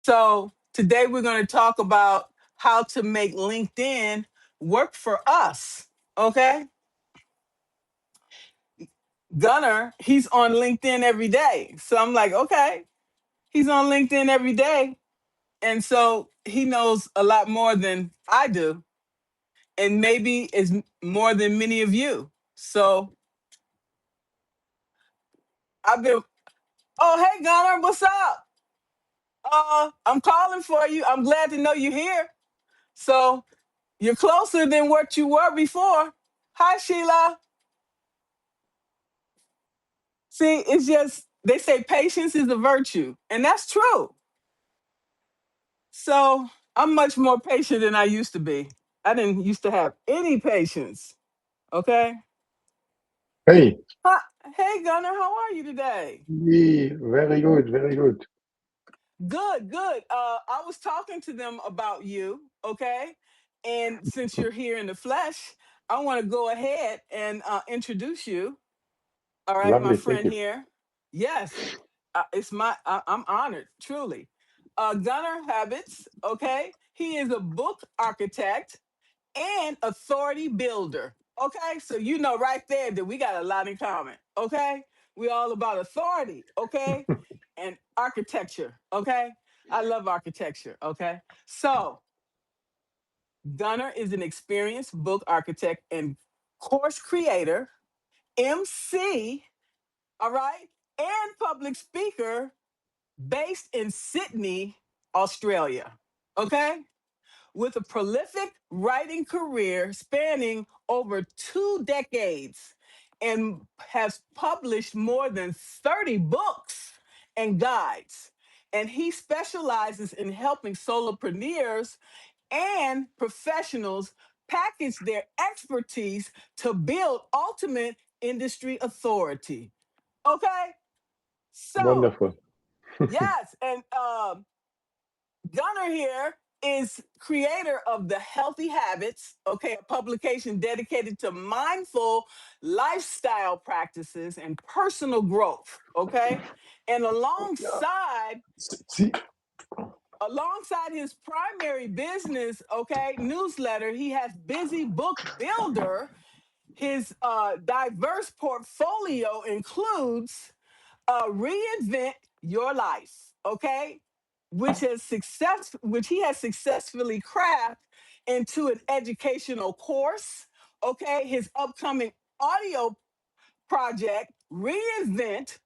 So today we're going to talk about how to make LinkedIn work for us. Okay. Gunnar, he's on LinkedIn every day. So I'm like, okay, he's on LinkedIn every day. And so he knows a lot more than I do. And maybe is more than many of you. So I've been, oh, hey, Gunnar, what's up? I'm calling for you. I'm glad to know you're here. So you're closer than what you were before. Hi, Sheila. See, it's just, they say patience is a virtue, and that's true. So I'm much more patient than I used to be. I didn't used to have any patience. Okay. Hey, Hi. Hey, Gunnar, how are you today? very good, very good. Good, good. I was talking to them about you, okay? And since you're here in the flesh, I want to go ahead and introduce you. All right, my Lovely, thank friend you. here. Yes, I'm honored, truly. Gunnar Habitz, okay? He is a book architect and authority builder. Okay, so you know right there that we got a lot in common. Okay, we all about authority. Okay, and architecture. Okay, I love architecture. Okay, so Gunnar is an experienced book architect and course creator, MC. All right, and public speaker based in Sydney, Australia. Okay, with a prolific writing career spanning over 2 decades and has published more than 30 books and guides. And he specializes in helping solopreneurs and professionals package their expertise to build ultimate industry authority. Okay? So, Wonderful. yes, and Gunnar here is creator of the Healthy Habits, okay, a publication dedicated to mindful lifestyle practices and personal growth, okay? And Yeah. See, alongside his primary business, okay, newsletter, he has Busy Book Builder. His diverse portfolio includes Reinvent Your Life, okay, which he has successfully crafted into an educational course. Okay, his upcoming audio project, Reinvent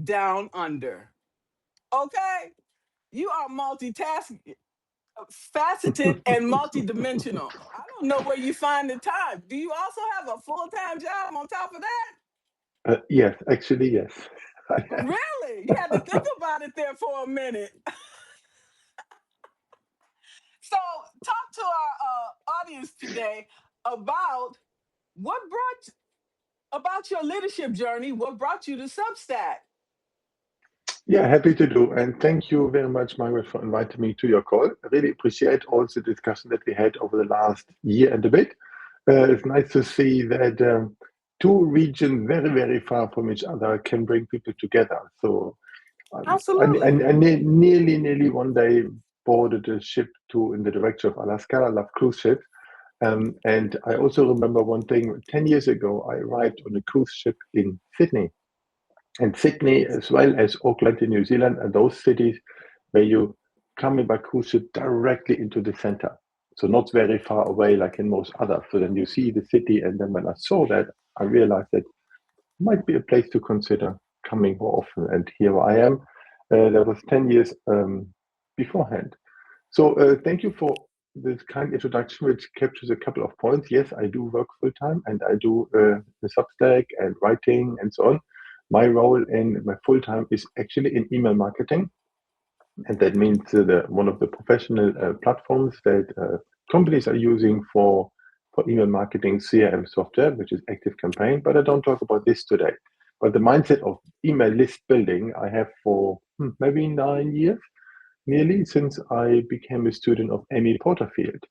Down Under. Okay, you are multitasking, faceted, and multidimensional. I don't know where you find the time. Do you also have a full-time job on top of that? yes, actually, yes. Really? You had to think about it there for a minute. So, talk to our audience today about what brought about your leadership journey. What brought you to Substack? Yeah, happy to do. And thank you very much, Margaret, for inviting me to your call. I really appreciate all the discussion that we had over the last year and a bit. It's nice to see that two regions very, very far from each other can bring people together. So Absolutely. nearly one day boarded a ship to in the direction of Alaska. I love cruise ships. And I also remember one thing 10 years ago, I arrived on a cruise ship in Sydney. And Sydney, as well as Auckland in New Zealand, are those cities where you come in by cruise ship directly into the center. So not very far away like in most others. So then you see the city. And then when I saw that, I realized that might be a place to consider coming more often. And here I am. That was 10 years beforehand. So thank you for this kind introduction, which captures a couple of points. Yes, I do work full time and I do the Substack and writing and so on. My role in my full time is actually in email marketing, and that means one of the professional platforms that companies are using for email marketing CRM software, which is Active Campaign. But I don't talk about this today. But the mindset of email list building I have for maybe 9 years nearly since I became a student of Amy Porterfield,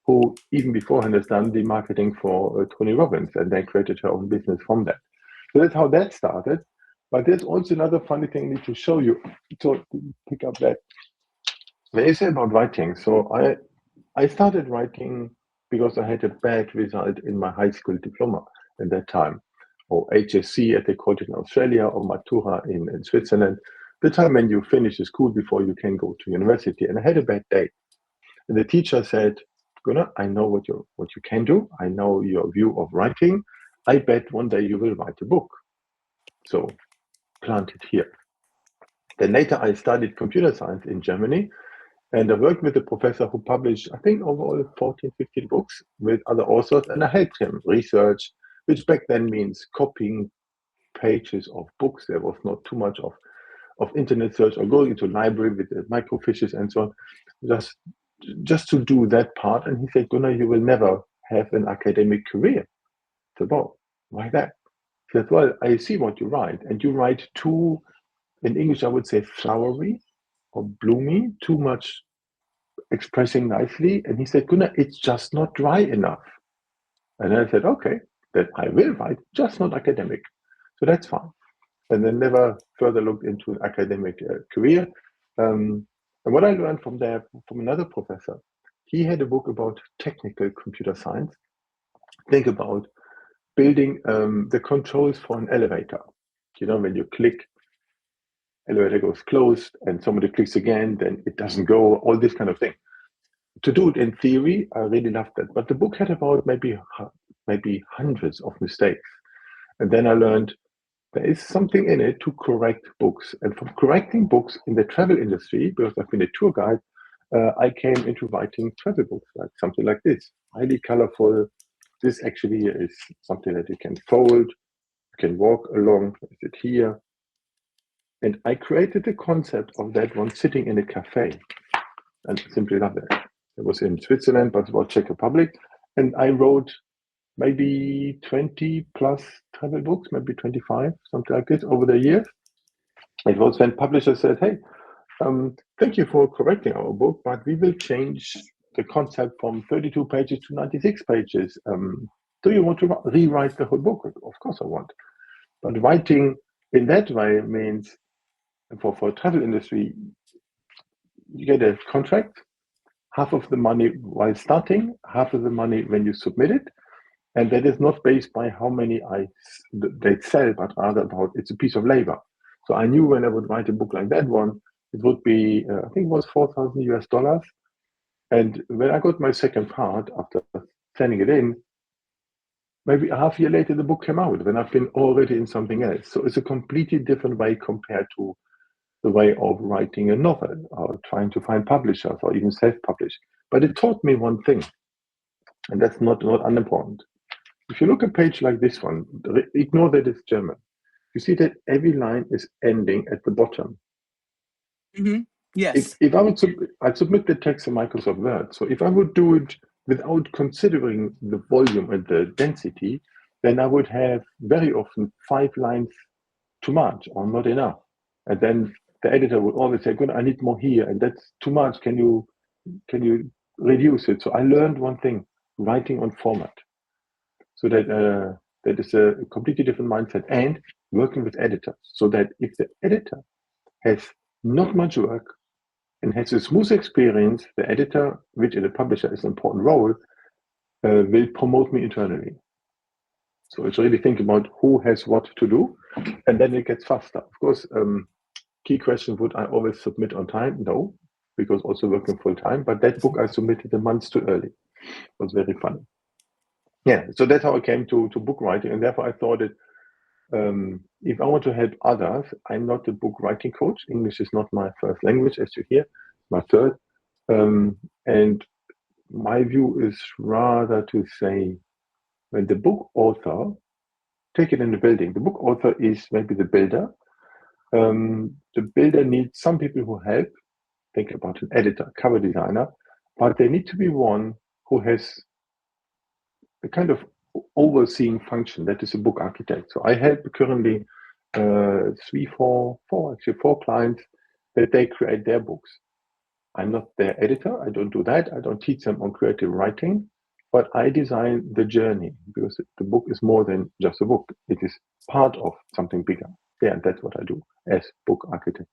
who even beforehand has done the marketing for Tony Robbins and then created her own business from that. So that's how that started. But there's also another funny thing I need to show you. So pick up that. when you say about writing, so I started writing because I had a bad result in my high school diploma at that time, or HSC as they called it in Australia, or Matura in Switzerland. The time when you finish the school before you can go to university, and I had a bad day. And the teacher said, Gunnar, I know what you can do. I know your view of writing. I bet one day you will write a book. So plant it here. Then later I studied computer science in Germany, and I worked with a professor who published, I think, overall 14, 15 books with other authors, and I helped him research, which back then means copying pages of books. There was not too much of internet search or going into library with microfiches and so on, just to do that part. And he said, Gunnar, you will never have an academic career. I said, well, why that? He said, well, I see what you write, and you write too, in English, I would say flowery or bloomy, too much expressing nicely. And he said, Gunnar, it's just not dry enough. And I said, okay, then I will write, just not academic. So that's fine. And then never further looked into an academic career. And what I learned from there, from another professor, he had a book about technical computer science. Think about building the controls for an elevator. You know, when you click, elevator goes closed, and somebody clicks again, then it doesn't go, all this kind of thing. To do it in theory, I really loved that. But the book had about maybe hundreds of mistakes. And then I learned there is something in it to correct books. And from correcting books in the travel industry, because I've been a tour guide, I came into writing travel books, like something like this, highly colorful. This actually is something that you can fold, you can walk along, is it here? And I created the concept of that one sitting in a cafe, and I simply love it. It was in Switzerland, but it was Czech Republic. And I wrote maybe 20 plus travel books, maybe 25, something like this over the years. It was when publishers said, hey, thank you for correcting our book, but we will change the concept from 32 pages to 96 pages. Do you want to rewrite the whole book? Of course I want. But writing in that way means for travel industry, you get a contract, half of the money while starting, half of the money when you submit it. And that is not based by how many they sell, but rather about it's a piece of labor. So I knew when I would write a book like that one, it would be, I think it was 4,000 US dollars. And when I got my second part after sending it in, maybe a half year later, the book came out when I've been already in something else. So it's a completely different way compared to the way of writing a novel or trying to find publishers or even self-publish. But it taught me one thing, and that's not unimportant. If you look at a page like this one, ignore that it's German. You see that every line is ending at the bottom. Mm-hmm. Yes. If I would I'd submit the text in Microsoft Word. So if I would do it without considering the volume and the density, then I would have very often 5 lines too much or not enough. And then the editor would always say, good, I need more here, and that's too much. Can you reduce it? So I learned one thing, writing on format. So that is a completely different mindset, and working with editors, so that if the editor has not much work and has a smooth experience, the editor, which in a publisher is an important role, will promote me internally. So it's really think about who has what to do, and then it gets faster. Of course, key question, would I always submit on time? No, because also working full time, but that book I submitted a month too early. It was very funny. Yeah, so that's how I came to book writing, and therefore I thought that if I want to help others, I'm not a book writing coach. English is not my first language, as you hear, my third. And my view is rather to say, when the book author, take it in the building, the book author is maybe the builder. The builder needs some people who help. Think about an editor, cover designer, but they need to be one who has a kind of overseeing function. That is a book architect. So I help currently four clients that they create their books. I'm not their editor. I don't do that. I don't teach them on creative writing, but I design the journey because the book is more than just a book. It is part of something bigger. Yeah, and that's what I do as book architect.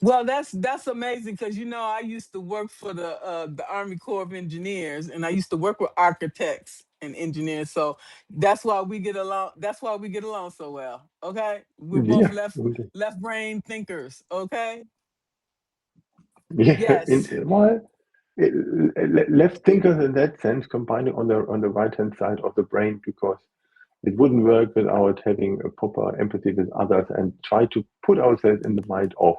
Well, that's amazing because I used to work for the Army Corps of Engineers, and I used to work with architects and engineers. So that's why we get along. That's why we get along so well. Okay, we're both Yeah, left brain thinkers. Okay. yeah. Yes, Well, left thinkers in that sense, combining on the right hand side of the brain, because it wouldn't work without having a proper empathy with others and try to put ourselves in the mind of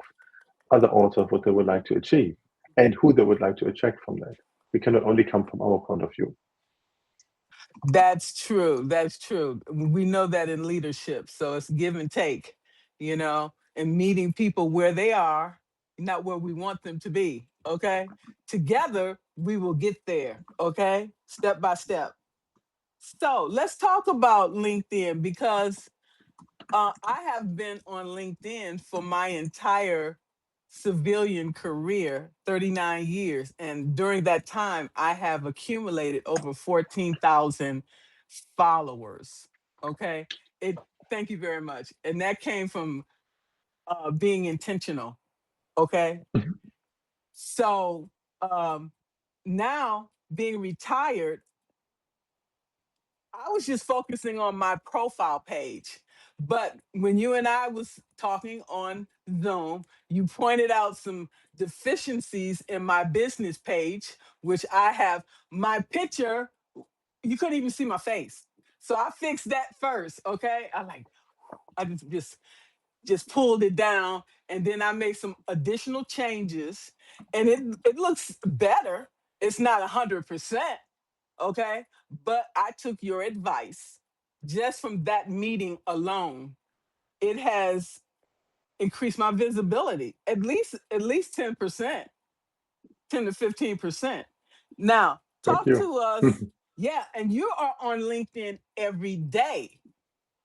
other authors what they would like to achieve and who they would like to attract from that. We cannot only come from our point of view. that's true. That's true. We know that in leadership. So it's give and take, and meeting people where they are, not where we want them to be. Okay. Together, we will get there. Okay. Step by step. So let's talk about LinkedIn because I have been on LinkedIn for my entire civilian career, 39 years. And during that time, I have accumulated over 14,000 followers. Okay. It, thank you very much. And that came from being intentional. Okay. So um, now being retired, I was just focusing on my profile page. But when you and I was talking on Zoom, you pointed out some deficiencies in my business page, which I have my picture, you couldn't even see my face. So I fixed that first, okay? I just pulled it down and then I made some additional changes and it looks better. It's not 100%, okay? But I took your advice just from that meeting alone. It has increased my visibility at least 10%, 10 to 15%. Now, Thank talk you. to us. Yeah, and you are on LinkedIn every day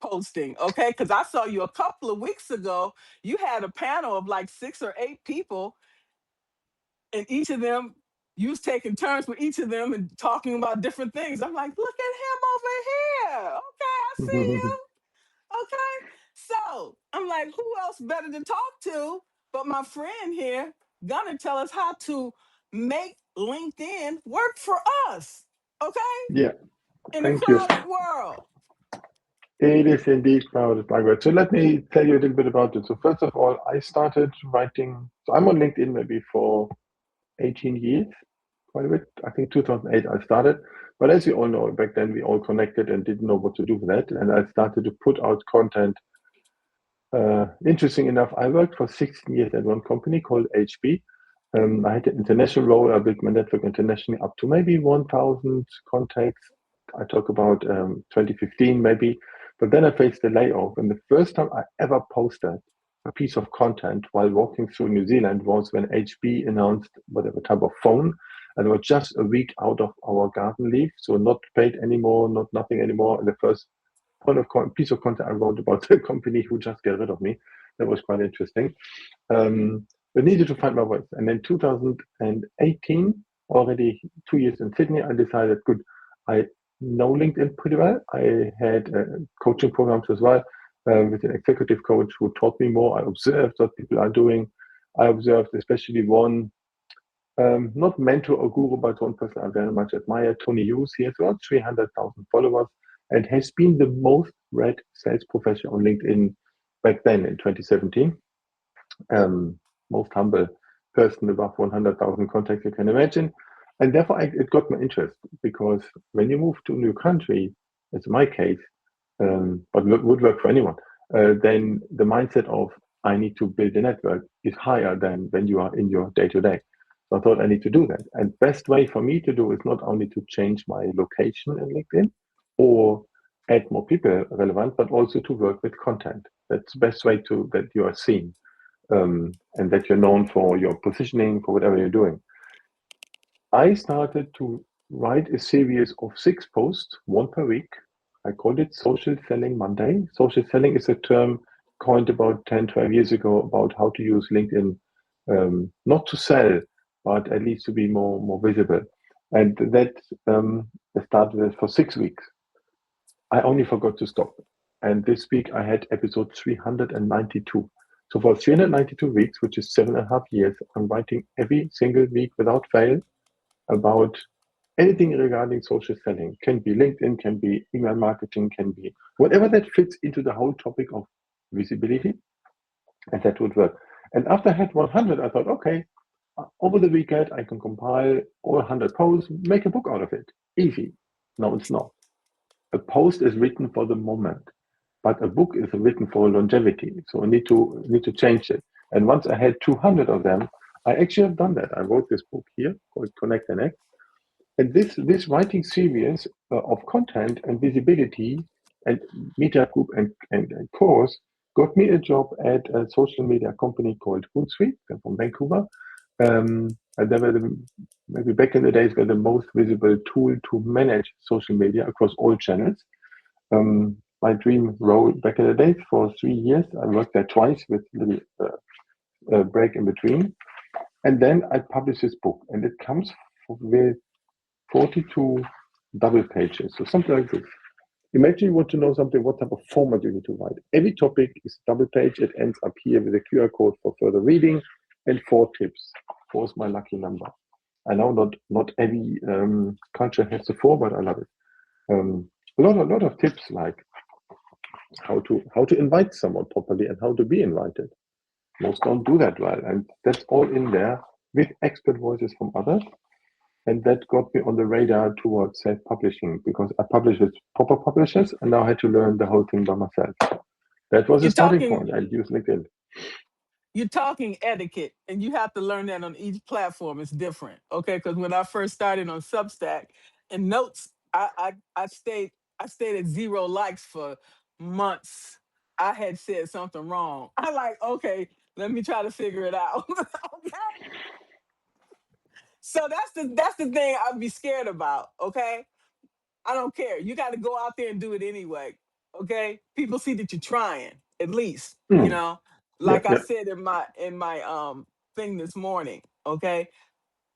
posting, okay? Because I saw you a couple of weeks ago. You had a panel of like 6 or 8 people, and each of them, you was taking turns with each of them and talking about different things. I'm like, look at him over here. Okay, I see you. Okay. So I'm like, who else better to talk to but my friend here, gonna tell us how to make LinkedIn work for us. Okay, Yeah, in a thank you. crowded world. It is indeed crowded, Margaret. So let me tell you a little bit about it. So first of all, I started writing. So I'm on LinkedIn maybe for 18 years, quite a bit. I think 2008 I started. But as you all know, back then we all connected and didn't know what to do with that. And I started to put out content. Interesting enough, I worked for 16 years at one company called HB. I had an international role. I built my network internationally up to maybe 1,000 contacts. I talk about 2015 maybe. But then I faced a layoff. And the first time I ever posted a piece of content while walking through New Zealand was when HB announced whatever type of phone. And it was just a week out of our garden leave. So not paid anymore, not nothing anymore. And the first piece of content I wrote about the company who just get rid of me. That was quite interesting. But needed to find my voice. And then 2018, already 2 years in Sydney, I decided, good, I know LinkedIn pretty well. I had coaching programs as well with an executive coach who taught me more. I observed what people are doing. I observed especially one, not mentor or guru, but one person I very much admire, Tony Hughes. He has about 300,000 followers and has been the most read sales professional on LinkedIn back then in 2017. Most humble person, above 100,000 contacts you can imagine. And therefore, it got my interest because when you move to a new country, as in my case, but would work for anyone, then the mindset of I need to build a network is higher than when you are in your day to day. So I thought I need to do that. And best way for me to do is not only to change my location in LinkedIn or add more people relevant, but also to work with content. That's the best way to that you are seen and that you're known for your positioning for whatever you're doing. I started to write a series of 6 posts, one per week. I called it Social Selling Monday. Social selling is a term coined about 10, 12 years ago about how to use LinkedIn not to sell, but at least to be more visible. And that started for 6 weeks. I only forgot to stop. And this week I had episode 392. So for 392 weeks, which is 7.5 years, I'm writing every single week without fail about anything regarding social selling. Can be LinkedIn, can be email marketing, can be whatever that fits into the whole topic of visibility, and that would work. And after I had 100, I thought, okay, over the weekend I can compile all 100 posts, make a book out of it. Easy. No, it's not. A post is written for the moment, but a book is written for longevity. So I need to change it. And once I had 200 of them, I actually have done that. I wrote this book here called Connect and Act. And this writing series of content and visibility and media group and course got me a job at a social media company called Hootsuite. They're from Vancouver. And they were maybe back in the days were the most visible tool to manage social media across all channels. My dream role back in the days for 3 years. I worked there twice with a little break in between. And then I published this book, and it comes with 42 double pages, so something like this. Imagine you want to know something, what type of format you need to write. Every topic is double page. It ends up here with a QR code for further reading and 4 tips. 4 is my lucky number. I know not every culture has the 4, but I love it. A lot of tips like how to invite someone properly and how to be invited. Most don't do that well, and that's all in there with expert voices from others. And that got me on the radar towards self-publishing because I published with proper publishers and now I had to learn the whole thing by myself. That was a You're starting talking point. I used LinkedIn. you're talking etiquette, and you have to learn that on each platform. It's different, okay? Because when I first started on Substack and Notes, I stayed at 0 likes for months. I had said something wrong. I like, okay, let me try to figure it out. Okay. So that's the thing I'd be scared about. Okay. I don't care. You got to go out there and do it anyway. Okay. People see that you're trying, at least, Mm, yeah, like I yeah. said in my thing this morning. Okay.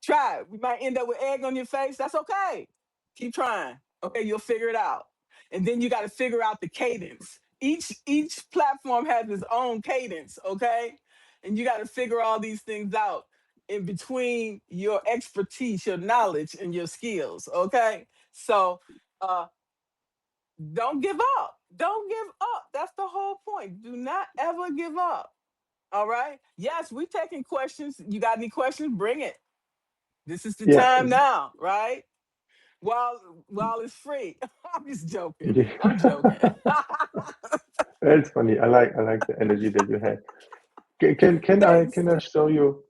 Try it. We might end up with egg on your face. That's okay. Keep trying. Okay, you'll figure it out. And then you got to figure out the cadence. Each platform has its own cadence, okay? And you got to figure all these things out in between your expertise, your knowledge, and your skills, okay? So uh don't give up. Don't give up. That's the whole point. Do not ever give up. All right. Yes, we taking questions. You got any questions? Bring it. This is the Yeah, time now, right? While it's free. I'm just joking. I'm joking. yeah. It's funny. I like the energy that you had. Thanks. Can I show you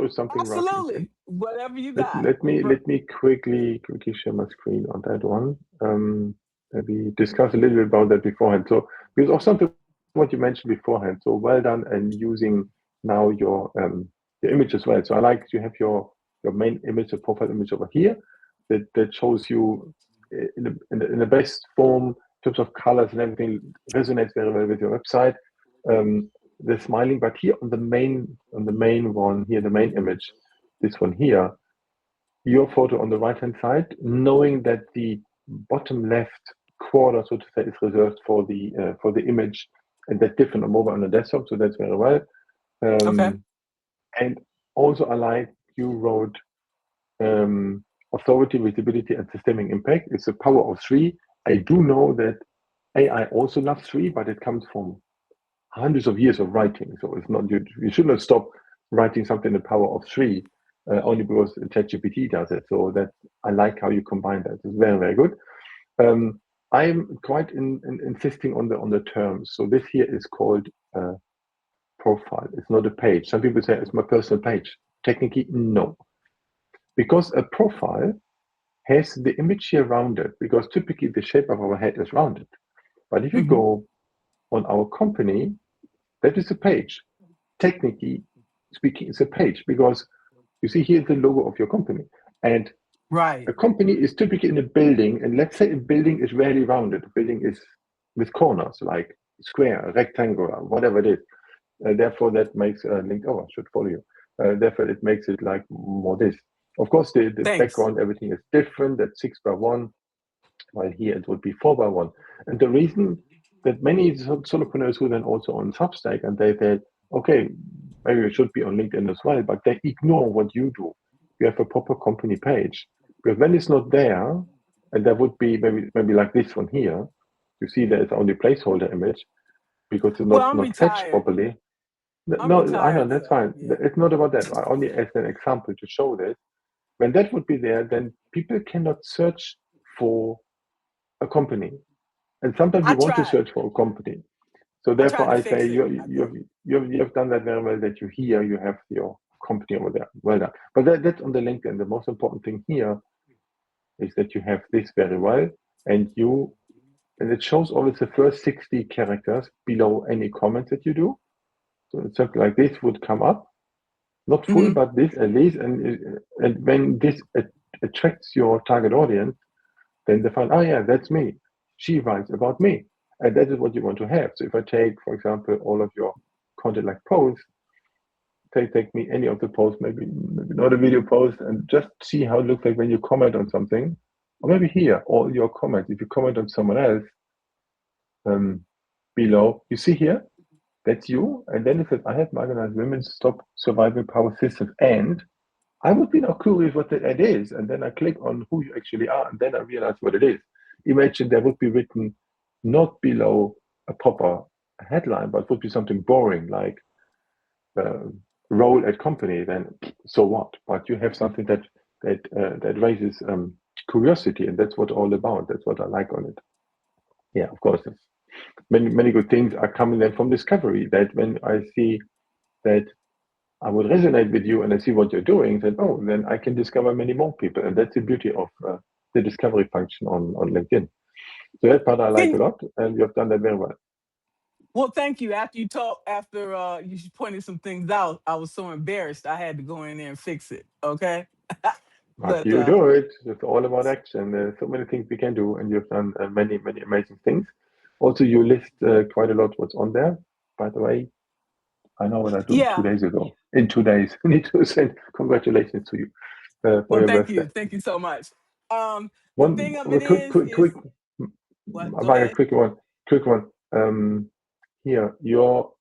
something about LinkedIn? Absolutely. Whatever you Let, got. let me let me quickly share my screen on that one. Maybe discuss a little bit about that beforehand. So because of something what you mentioned beforehand. So well done and using now your image as well. So I like you have your main image, the profile image over here that shows you in the best form in terms of colors and everything resonates very well with your website. The smiling, but here on the main one here, the main image, this one here, your photo on the right hand side, knowing that the bottom left quarter, so to say, is reserved for the image, and that's different on mobile and on desktop. So that's very well. Okay. Um, and also, I like you wrote authority, visibility, and systemic impact. It's a power of 3. I do know that AI also loves 3, but it comes from hundreds of years of writing. So it's not you should not stop writing something in the power of 3 only because ChatGPT does it. So that I like how you combine that. It's very very good. I'm quite insisting on the terms. So this here is called profile. It's not a page. Some people say it's my personal page. Technically, no, because a profile has the image here rounded. Because typically the shape of our head is rounded. But if you Hmm. go on our company, that is a page. Technically speaking, it's a page because you see here the logo of your company. And Right. a company is typically in a building, and let's say a building is rarely rounded. A building is with corners, like square, rectangular, whatever it is. Therefore, that makes a link. Oh, I should follow you. Therefore, it makes it like more this. Of course, the Thanks. background, everything is different. That's 6 by 1, while here it would be 4 by 1. And the reason that many solopreneurs who then also on Substack, and they said, okay, maybe you should be on LinkedIn as well, but they ignore what you do. You have a proper company page. Because when it's not there, and there would be maybe like this one here, you see there's only placeholder image because it's Well, I'm not fetched retired. properly. I'm No, I know retired, that's so fine. yeah. It's not about that. I only as an example to show this. When that would be there, then people cannot search for a company. And sometimes I you want to tried. search for a company. So I therefore, tried to I say fix it. I couldn't. you have done that very well. That you have your company over there. Well done. But that's on the LinkedIn. The most important thing here is that you have this very well, and it shows always the first 60 characters below any comments that you do. So it's something like this would come up, not full, Hmm. but this at least. And when this attracts your target audience, then they find, oh yeah, that's me. She writes about me. And that is what you want to have. So if I take, for example, all of your content like posts, take me any of the posts, maybe not a video post, and just see how it looks like when you comment on something. Or maybe here, all your comments. If you comment on someone else um, below, you see here, that's you. And then it says, I have marginalized women stop survival power systems. And I would be now curious what that is. And then I click on who you actually are. And then I realize what it is. Imagine there would be written not below a proper headline, but would be something boring like uh, role at company. Then so what? But you have something that raises curiosity. And that's what all about. That's what I like on it. Yeah, of course. Many good things are coming then from discovery. That when I see that I would resonate with you and I see what you're doing, then I can discover many more people. And that's the beauty of the discovery function on LinkedIn. So that part I like a Can lot, and you have done that very well. Well, thank you. After you pointed some things out, I was so embarrassed I had to go in there and fix it. Okay. But But you do it. It's all about action. There's so many things we can do, and you've done many amazing things. Also, you list quite a lot what's on there. By the way, I know what I do yeah. 2 days ago. In 2 days, I need to send congratulations to you for Well, your thank birthday. you. Thank you so much. The One thing of it quick, is what? Go Margaret, ahead. quick one. Here, your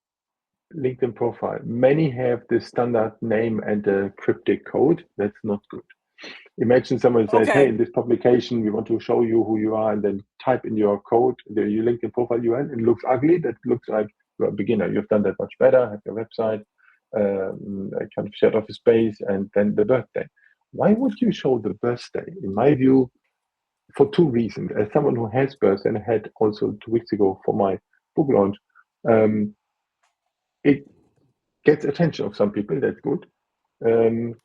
LinkedIn profile. Many have the standard name and the cryptic code. That's not good. Imagine someone says, "Hey, Okay. in this publication, we want to show you who you are," and then type in your code, your LinkedIn profile URL. It looks ugly. That looks like you're a beginner. You've done that much better. Have your website, a kind of shared office space, and then the birthday. Why would you show the birthday? In my view, for two reasons. As someone who has birthday and had also 2 weeks ago for my book launch, um, it gets attention of some people. That's good.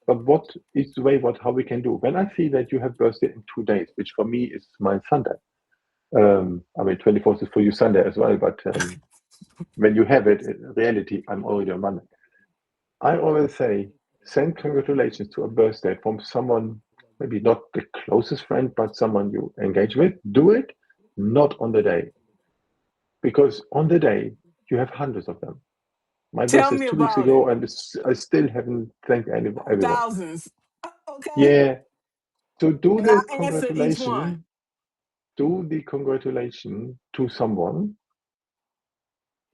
But what is the way what how we can do? When I see that you have birthday in 2 days, which for me is my Sunday. I mean, 24th is for you Sunday as well, but when you have it, in reality, I'm already on Monday. I always say, send congratulations to a birthday from someone, maybe not the closest friend, but someone you engage with. Do it not on the day, because on the day, you have hundreds of them. My Tell birthday is me 2 weeks about it. ago, and I still haven't thanked everyone. Thousands. Okay. Yeah, so And I answer each one. do the congratulation to someone,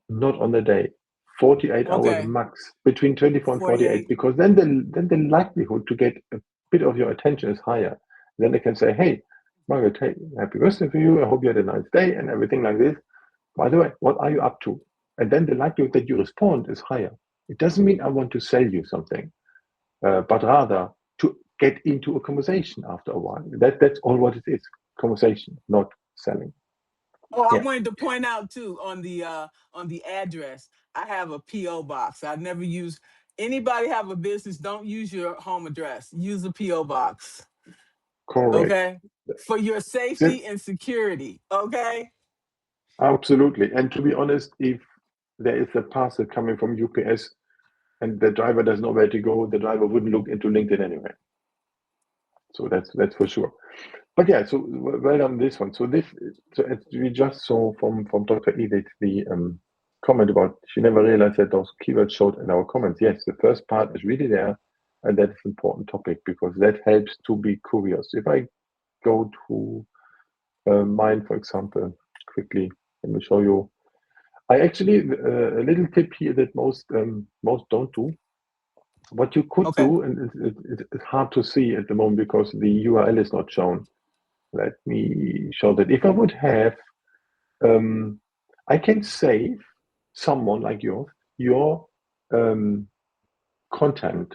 not on the day. 48 hours Okay. max, between 24 and 48, 48. because then the likelihood to get a bit of your attention is higher. Then they can say, hey, Margaret, hey, happy birthday for you. I hope you had a nice day and everything like this. By the way, what are you up to? And then the likelihood that you respond is higher. It doesn't mean I want to sell you something, but rather to get into a conversation after a while. That's all what it is, conversation, not selling. Oh, I Yeah, wanted to point out too on the address. I have a PO box. I never use anybody have a business. Don't use your home address. Use a PO box. correct. Okay, for your Sim- safety and security. Okay. Absolutely. And to be honest, if there is a parcel coming from UPS and the driver doesn't know where to go, the driver wouldn't look into LinkedIn anyway. So that's for sure. But yeah, so well done this one. So as we just saw from Dr. Edith the comment about she never realized that those keywords showed in our comments. Yes, the first part is really there, and that is an important topic because that helps to be curious. If I go to mine, for example, quickly, let me show you. I actually a little tip here that most don't do. What you could Okay. do, and it's hard to see at the moment because the URL is not shown. Let me show that. If I would have, um, I can save someone like yours, your um, content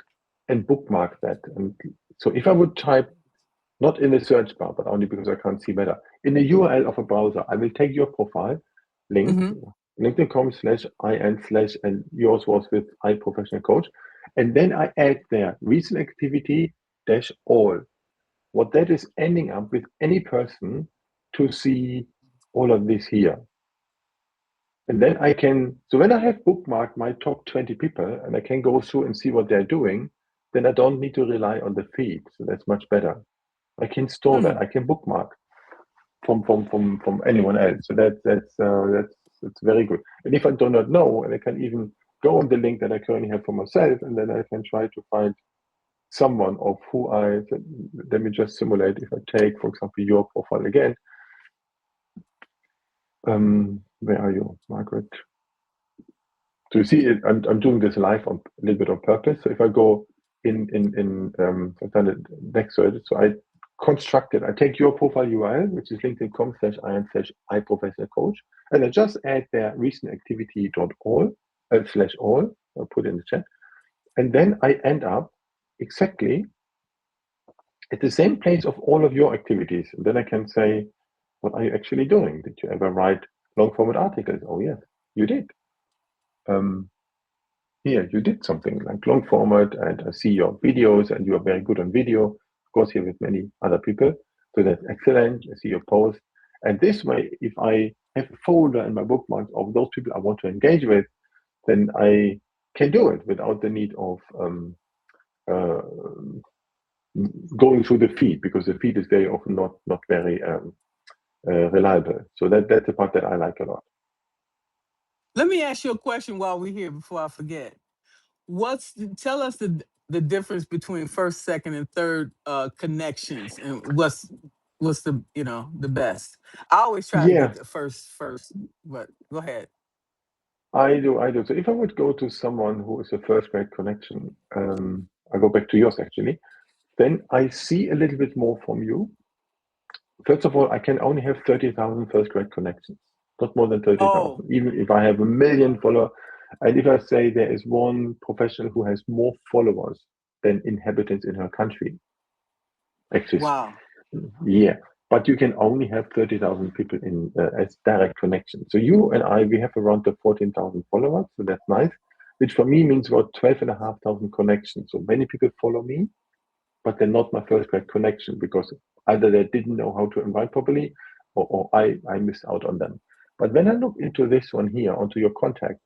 and bookmark that. And so if I would type, not in the search bar, but only because I can't see better, in the URL of a browser, I will take your profile link, Mm-hmm. linkedin.com/in/ and yours was with iProfessionalCoach. And then I add there recent activity dash all. What that is ending up with any person to see all of this here. And then I can, so when I have bookmarked my top 20 people and I can go through and see what they're doing, then I don't need to rely on the feed. So that's much better. I can store that. Hmm. I can bookmark from anyone else. So that's very good. And if I do not know, and I can even go on the link that I currently have for myself, and then I can try to find someone of who let me just simulate. If I take, for example, your profile again, where are you, Margaret? So you see, I'm doing this live on a little bit on purpose. So if I go I've done it next to it. So I constructed, I take your profile URL, which is linkedin.com/in/iProfessionalCoach, and I just add their recent activity.all slash all, I'll put in the chat. And then I end up exactly at the same place of all of your activities. And then I can say, what are you actually doing? Did you ever write long format articles? Oh, yes, you did. Um, Here, you did something like long format, and I see your videos, and you are very good on video, of course, here with many other people. So that's excellent. I see your post. And this way, if I have a folder in my bookmarks of those people I want to engage with, then I can do it without the need of uh, going through the feed, because the feed is very often not very reliable. So that's the part that I like a lot. Let me ask you a question while we're here before I forget. Tell us the difference between first, second, and third connections, and what's the best. I always try to get Yeah, the first, but go ahead. I do. So if I would go to someone who is a first grade connection, I go back to yours actually, then I see a little bit more from you. First of all, I can only have 30,000 first grade connections, not more than Oh, 30,000, even if I have a million followers. And if I say there is one professional who has more followers than inhabitants in her country, actually, wow. yeah, but you can only have 30,000 people in as direct connection. So you and I, we have around the 14,000 followers, so that's nice, which for me means about 12,500 connections. So many people follow me, but they're not my first grade connection because either they didn't know how to invite properly, or I missed out on them. But when I look into this one here, onto your contact,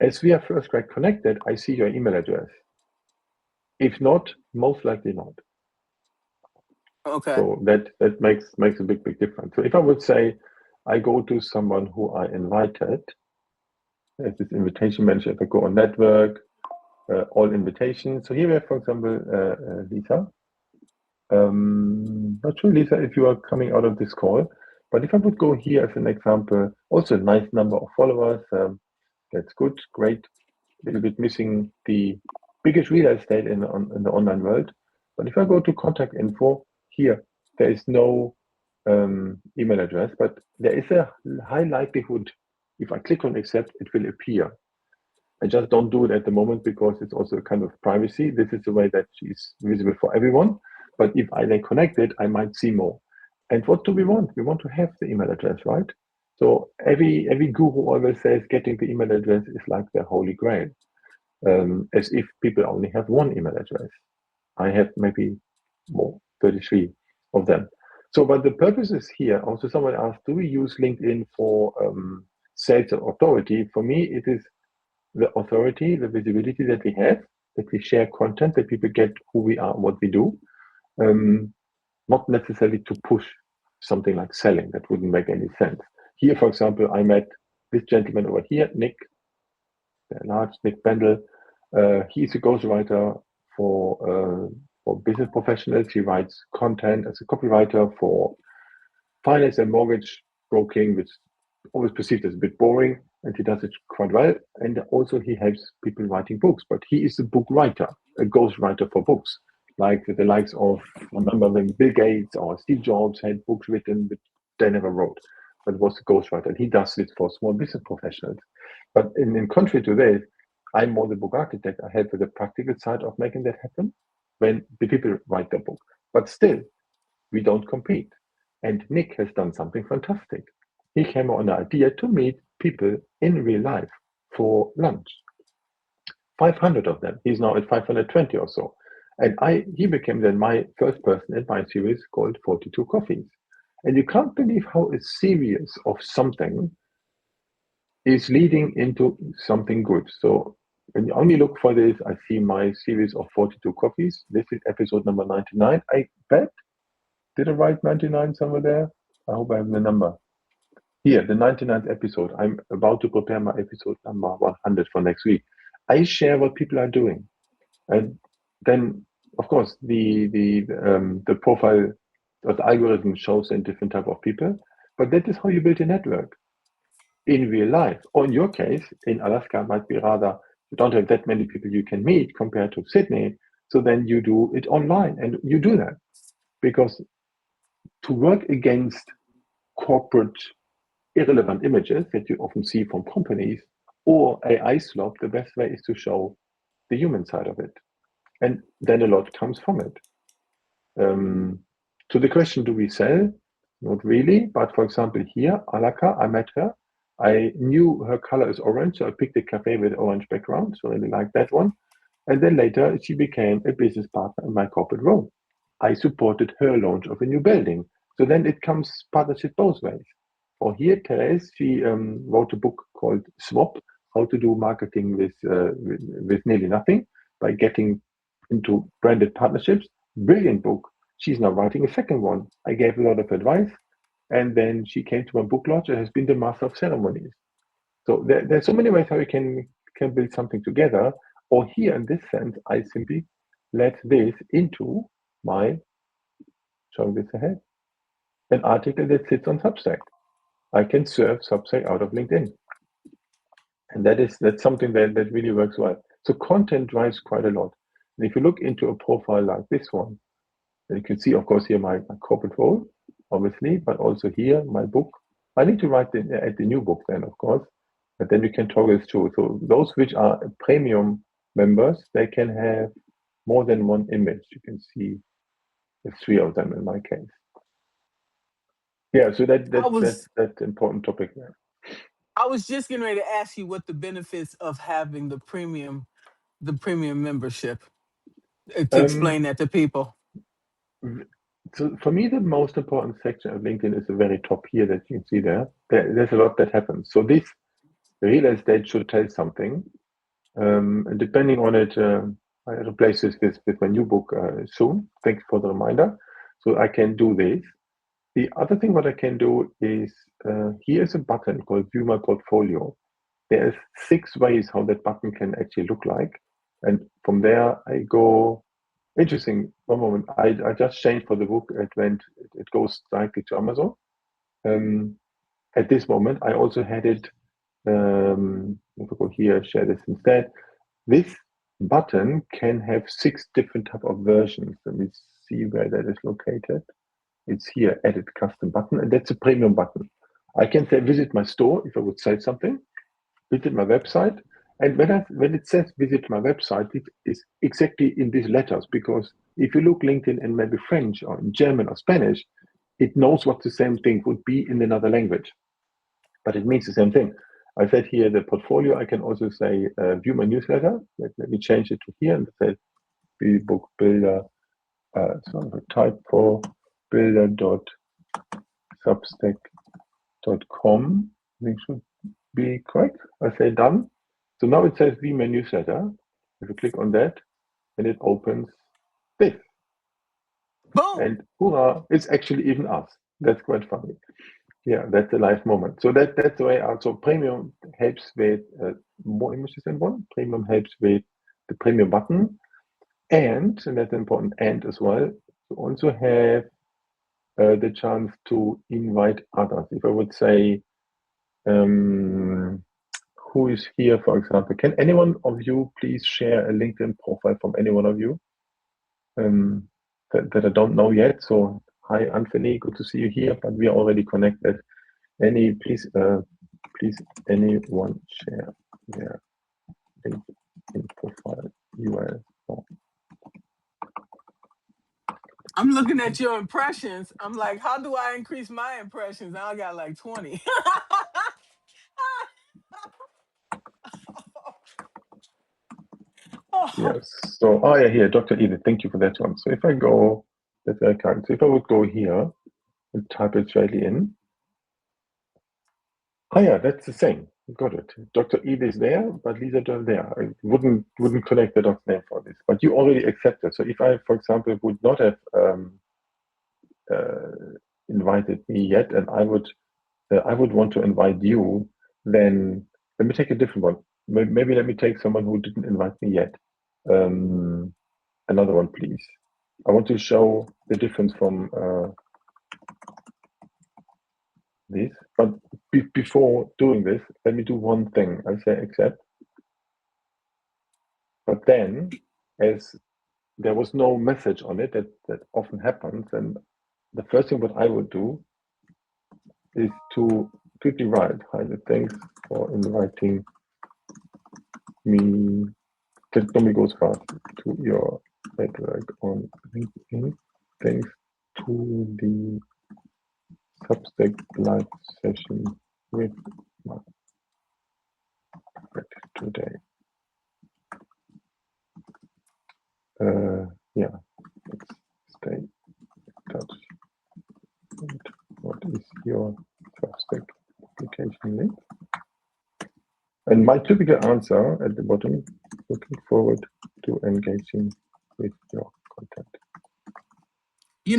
as we are first grade connected, I see your email address. If not, most likely not. Okay. So that makes a big difference. So if I would say I go to someone who I invited, as this invitation manager, if I go on network, all invitations. So here we have, for example, Lisa. Not sure, Lisa, if you are coming out of this call, but if I would go here as an example, also a nice number of followers, that's good, great. A little bit missing the biggest real estate in the online world. But if I go to contact info, here, there is no email address, but there is a high likelihood if I click on accept, it will appear. I just don't do it at the moment because it's also a kind of privacy. This is the way that she's visible for everyone. But if I then connect it, I might see more. And what do we want? We want to have the email address, right? So every guru always says getting the email address is like the holy grail, as if people only have one email address. I have maybe more, 33 of them. So, but the purpose is here. Also, someone asked, do we use LinkedIn for sales and authority? For me, it is the authority, the visibility that we have, that we share content, that people get who we are, what we do, um, not necessarily to push something like selling. That wouldn't make any sense. Here, for example, I met this gentleman over here, Nick, large Nick Bendel. He's a ghostwriter for business professionals. He writes content as a copywriter for finance and mortgage broking, which is always perceived as a bit boring. and he does it quite well. And also he helps people writing books, but he is a book writer, a ghostwriter for books, like the likes of, remember when Bill Gates or Steve Jobs had books written, but they never wrote, but it was a ghostwriter. And he does it for small business professionals. But in contrary to this, I'm more the book architect. I help with the practical side of making that happen when the people write their book. But still, we don't compete. And Nick has done something fantastic. He came on the idea to meet people in real life for lunch. 500 of them. He's now at 520 or so. And he became then my first person in my series called 42 Coffees. And you can't believe how a series of something is leading into something good. So when you only look for this, I see my series of 42 coffees. This is episode number 99. I bet, did I write 99 somewhere there? I hope I have the number. Here, the 99th episode. I'm about to prepare my episode number 100 for next week. I share what people are doing. And then, of course, the profile or the algorithm shows a different type of people. But that is how you build a network in real life. Or in your case, in Alaska, might be rather you don't have that many people you can meet compared to Sydney. So then you do it online, and you do that because to work against corporate irrelevant images that you often see from companies or AI slop, the best way is to show the human side of it. And then a lot comes from it. To the question, do we sell? Not really, but for example, here, Alaka, I met her. I knew her color is orange, so I picked a cafe with orange background, so I really like that one. And then later, she became a business partner in my corporate role. I supported her launch of a new building. So then it comes partnership both ways. Or here, Therese, she wrote a book called Swap, How to Do Marketing with Nearly Nothing by getting into branded partnerships. Brilliant book. She's now writing a second one. I gave a lot of advice, and then she came to my book launch and has been the master of ceremonies. So there's so many ways how you can build something together. Or here, in this sense, I simply let this into my, showing this ahead, an article that sits on Substack. I can serve Substack out of LinkedIn. And that's something that really works well. So content drives quite a lot. And if you look into a profile like this one, then you can see, of course, here my corporate role, obviously, but also here my book. I need to write at the new book then, of course, but then you can toggle through. So those which are premium members, they can have more than one image. You can see the three of them in my case. Yeah, so I was that's important topic there. I was just getting ready to ask you what the benefits of having the premium membership to explain Um, that to people. so for me, the most important section of LinkedIn is the very top here that you can see there. There's a lot that happens. So this real estate should tell something. And depending on it, I replace this with my new book soon. Thanks for the reminder. So I can do this. The other thing what I can do is here's a button called View My Portfolio. There's 6 ways how that button can actually look like. And from there, I go. Interesting. One moment. I just changed for the book. It goes directly to Amazon. Um, at this moment, I also had it. If I go here, share this instead. This button can have 6 different type of versions. Let me see where that is located. It's here, edit custom button, and that's a premium button. I can say visit my store if I would sell something, visit my website. And when it says visit my website, it is exactly in these letters, because if you look LinkedIn in maybe French or in German or Spanish, it knows what the same thing would be in another language, but it means the same thing. I said here the portfolio. I can also say view my newsletter. Let me change it to here and say book builder. So the typo builder.substack.com. I think should be correct. I say done. So now it says view my newsletter. If you click on that, and it opens this. Boom. And hurrah, it's actually even us. That's quite funny. Yeah, that's a live moment. So that's the way out. So premium helps with more images than one. Premium helps with the premium button. And that's an important and as well, you also have the chance to invite others. If I would say, who is here, for example. Can anyone of you please share a LinkedIn profile from any one of you that I don't know yet? So hi, Anthony, good to see you here, but we are already connected. Please, anyone share their LinkedIn profile URL? I'm looking at your impressions. I'm like, how do I increase my impressions? I got like 20. Oh, Yes. So, oh yeah, here, Dr. Edith, thank you for that one. So if I go, that's very kind. So if I would go here and type it straight in, oh yeah, that's the same. Got it. Dr. Edith is there, but Lisa not there. I wouldn't connect the doc's name for this, but you already accepted. So if I, for example, would not have uh, invited me yet, and I would want to invite you, then let me take a different one. Maybe let me take someone who didn't invite me yet. Another one, please. I want to show the difference from this. But before doing this, let me do one thing. I say accept. But then, as there was no message on it, that often happens, and the first thing what I would do is to quickly write, hi, thanks for inviting me. Just let me go fast to your network on LinkedIn. Thanks to the Substack live session with Margaret today. Yeah, let's stay in touch. And what is your Substack application link? And my typical answer at the bottom, looking forward to engaging with your content.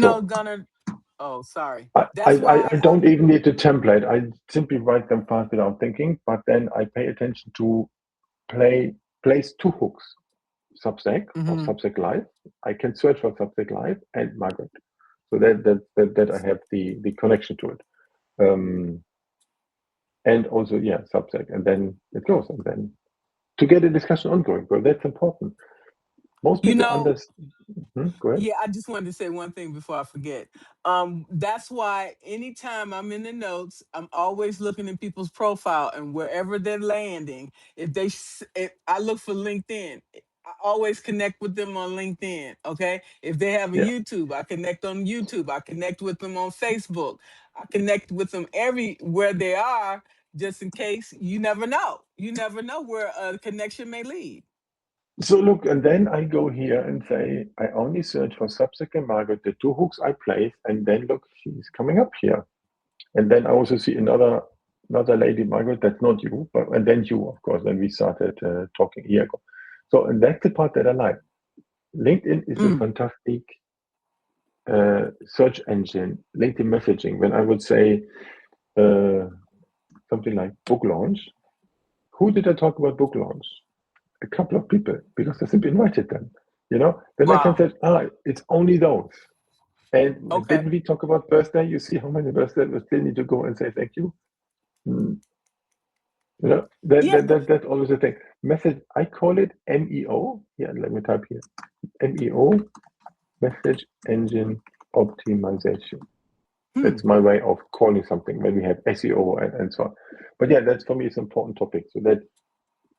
So Gunnar. Oh, sorry. I, That's I, why I don't even need the template. I simply write them fast without thinking, but then I pay attention to place two hooks, Substack or Mhm. Substack Live. I can search for Substack Live and Margaret. So that I have the connection to it. And also, yeah, Substack. And then it goes. And then to get a discussion ongoing, but that's important. Most you people know, understand. Go ahead. Yeah, I just wanted to say one thing before I forget. That's why anytime I'm in the notes, I'm always looking in people's profile and wherever they're landing, if I look for LinkedIn, I always connect with them on LinkedIn. Okay, if they have a Yeah. YouTube, I connect on YouTube. I connect with them on Facebook. I connect with them everywhere they are, just in case. You never know. You never know where a connection may lead. So look, and then I go here and say, I only search for Substack and Margaret, the two hooks I place, and then look, she's coming up here. And then I also see another lady, Margaret, that's not you, but and then you, of course, when we started talking a year ago. So, and that's the part that I like. LinkedIn is a Mm. fantastic search engine, LinkedIn messaging. When I would say something like book launch, who did I talk about book launch? A couple of people, because I simply invited them. Then I can Wow. say, it's only those. And Okay. didn't we talk about birthday? You see how many birthdays we still need to go and say thank you. Mm. Yeah. That's always a thing. Message, I call it MEO. Yeah, let me type here. MEO, message engine optimization. Hmm. That's my way of calling something when we have SEO and so on. But yeah, that's for me it's an important topic. So that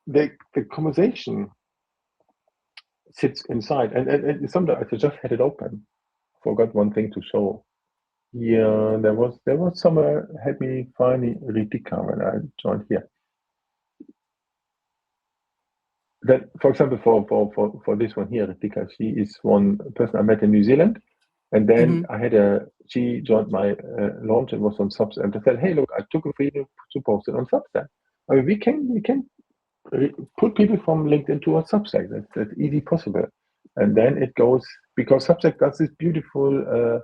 the conversation sits inside. And sometimes I just had it open. Forgot one thing to show. Yeah, there was somewhere had me finally Ritika when I joined here. That, for example, for this one here, Ritika, she is one person I met in New Zealand, and then Hmm. she joined my launch and was on Substack, and I said, hey, look, I took a freedom to post it on Substack. I mean, we can put people from LinkedIn to a Substack. That's easy possible, and then it goes because Substack does this beautiful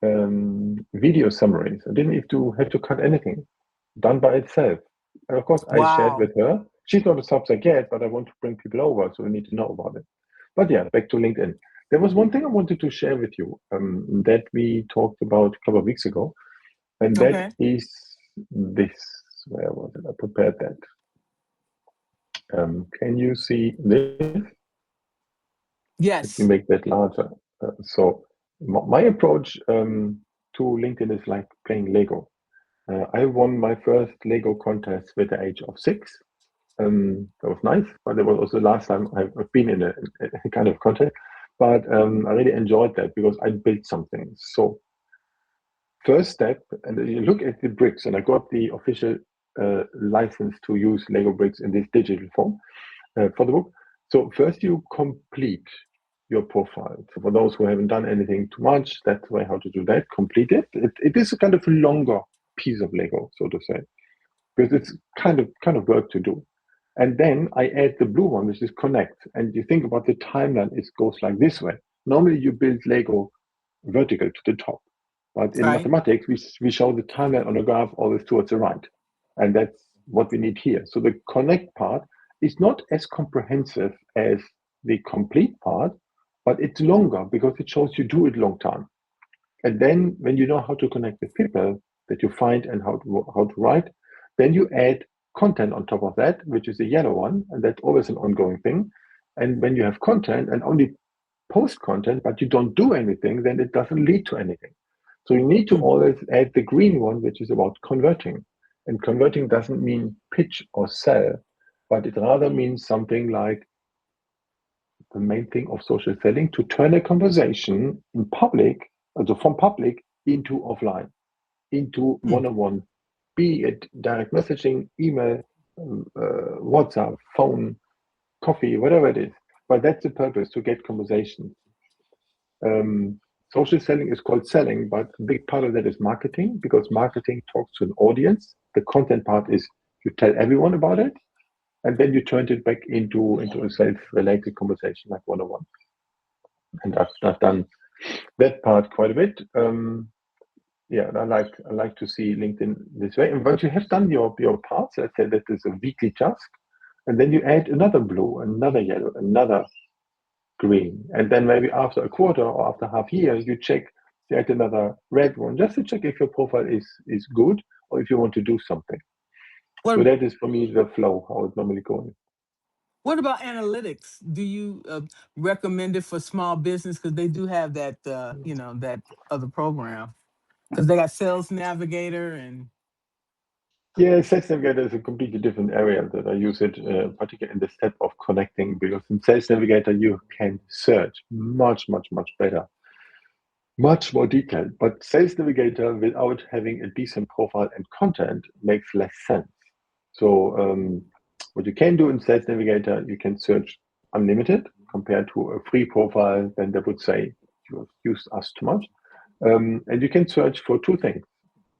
um, video summaries. I didn't have to cut anything, done by itself. And of course, I shared Wow. with her. She's not a Substack yet, but I want to bring people over, so we need to know about it. But yeah, back to LinkedIn. There was one thing I wanted to share with you that we talked about a couple of weeks ago, and that Okay. is this. Where was it? I prepared that. Can you see this? Let me Yes. make that larger. So my approach to LinkedIn is like playing Lego. I won my first Lego contest with the age of 6. That was nice, but it was also the last time I've been in a kind of contest. But I really enjoyed that because I built something. So first step, and you look at the bricks, and I got the official license to use Lego bricks in this digital form for the book. So first you complete your profile. So for those who haven't done anything too much, that's the way how to do that. Complete it. It is a kind of longer piece of Lego, so to say, because it's kind of work to do. And then I add the blue one, which is connect. And you think about the timeline, it goes like this way. Normally you build Lego vertical to the top. But in Right. mathematics, we show the timeline on a graph always towards the right. And that's what we need here. So the connect part is not as comprehensive as the complete part, but it's longer because it shows you do it long time. And then when you know how to connect with people that you find and how to write, then you add content on top of that, which is the yellow one, and that's always an ongoing thing. And when you have content and only post content, but you don't do anything, then it doesn't lead to anything. So you need to Hmm. always add the green one, which is about converting. And converting doesn't mean pitch or sell, but it rather means something like the main thing of social selling to turn a conversation in public, also from public into offline, into Hmm. one-on-one, be it direct messaging, email, WhatsApp, phone, coffee, whatever it is. But that's the purpose to get conversations. Social selling is called selling, but a big part of that is marketing because marketing talks to an audience. The content part is you tell everyone about it, and then you turn it back into a self-related conversation like one-on-one. And I've done that part quite a bit. Yeah, and I like to see LinkedIn this way. And once you have done your parts, let's say that is a weekly task, and then you add another blue, another yellow, another green, and then maybe after a quarter or after half year, you check, you add another red one just to check if your profile is good or if you want to do something. So What that is for me the flow how it's normally going. What about analytics? Do you recommend it for small business because they do have that that other program because they got Sales Navigator and Yeah, Sales Navigator is a completely different area that I use it, particularly in the step of connecting, because in Sales Navigator you can search much, much, much better, much more detailed. But Sales Navigator without having a decent profile and content makes less sense. So what you can do in Sales Navigator, you can search unlimited compared to a free profile. Then they would say you have used us too much. And you can search for two things.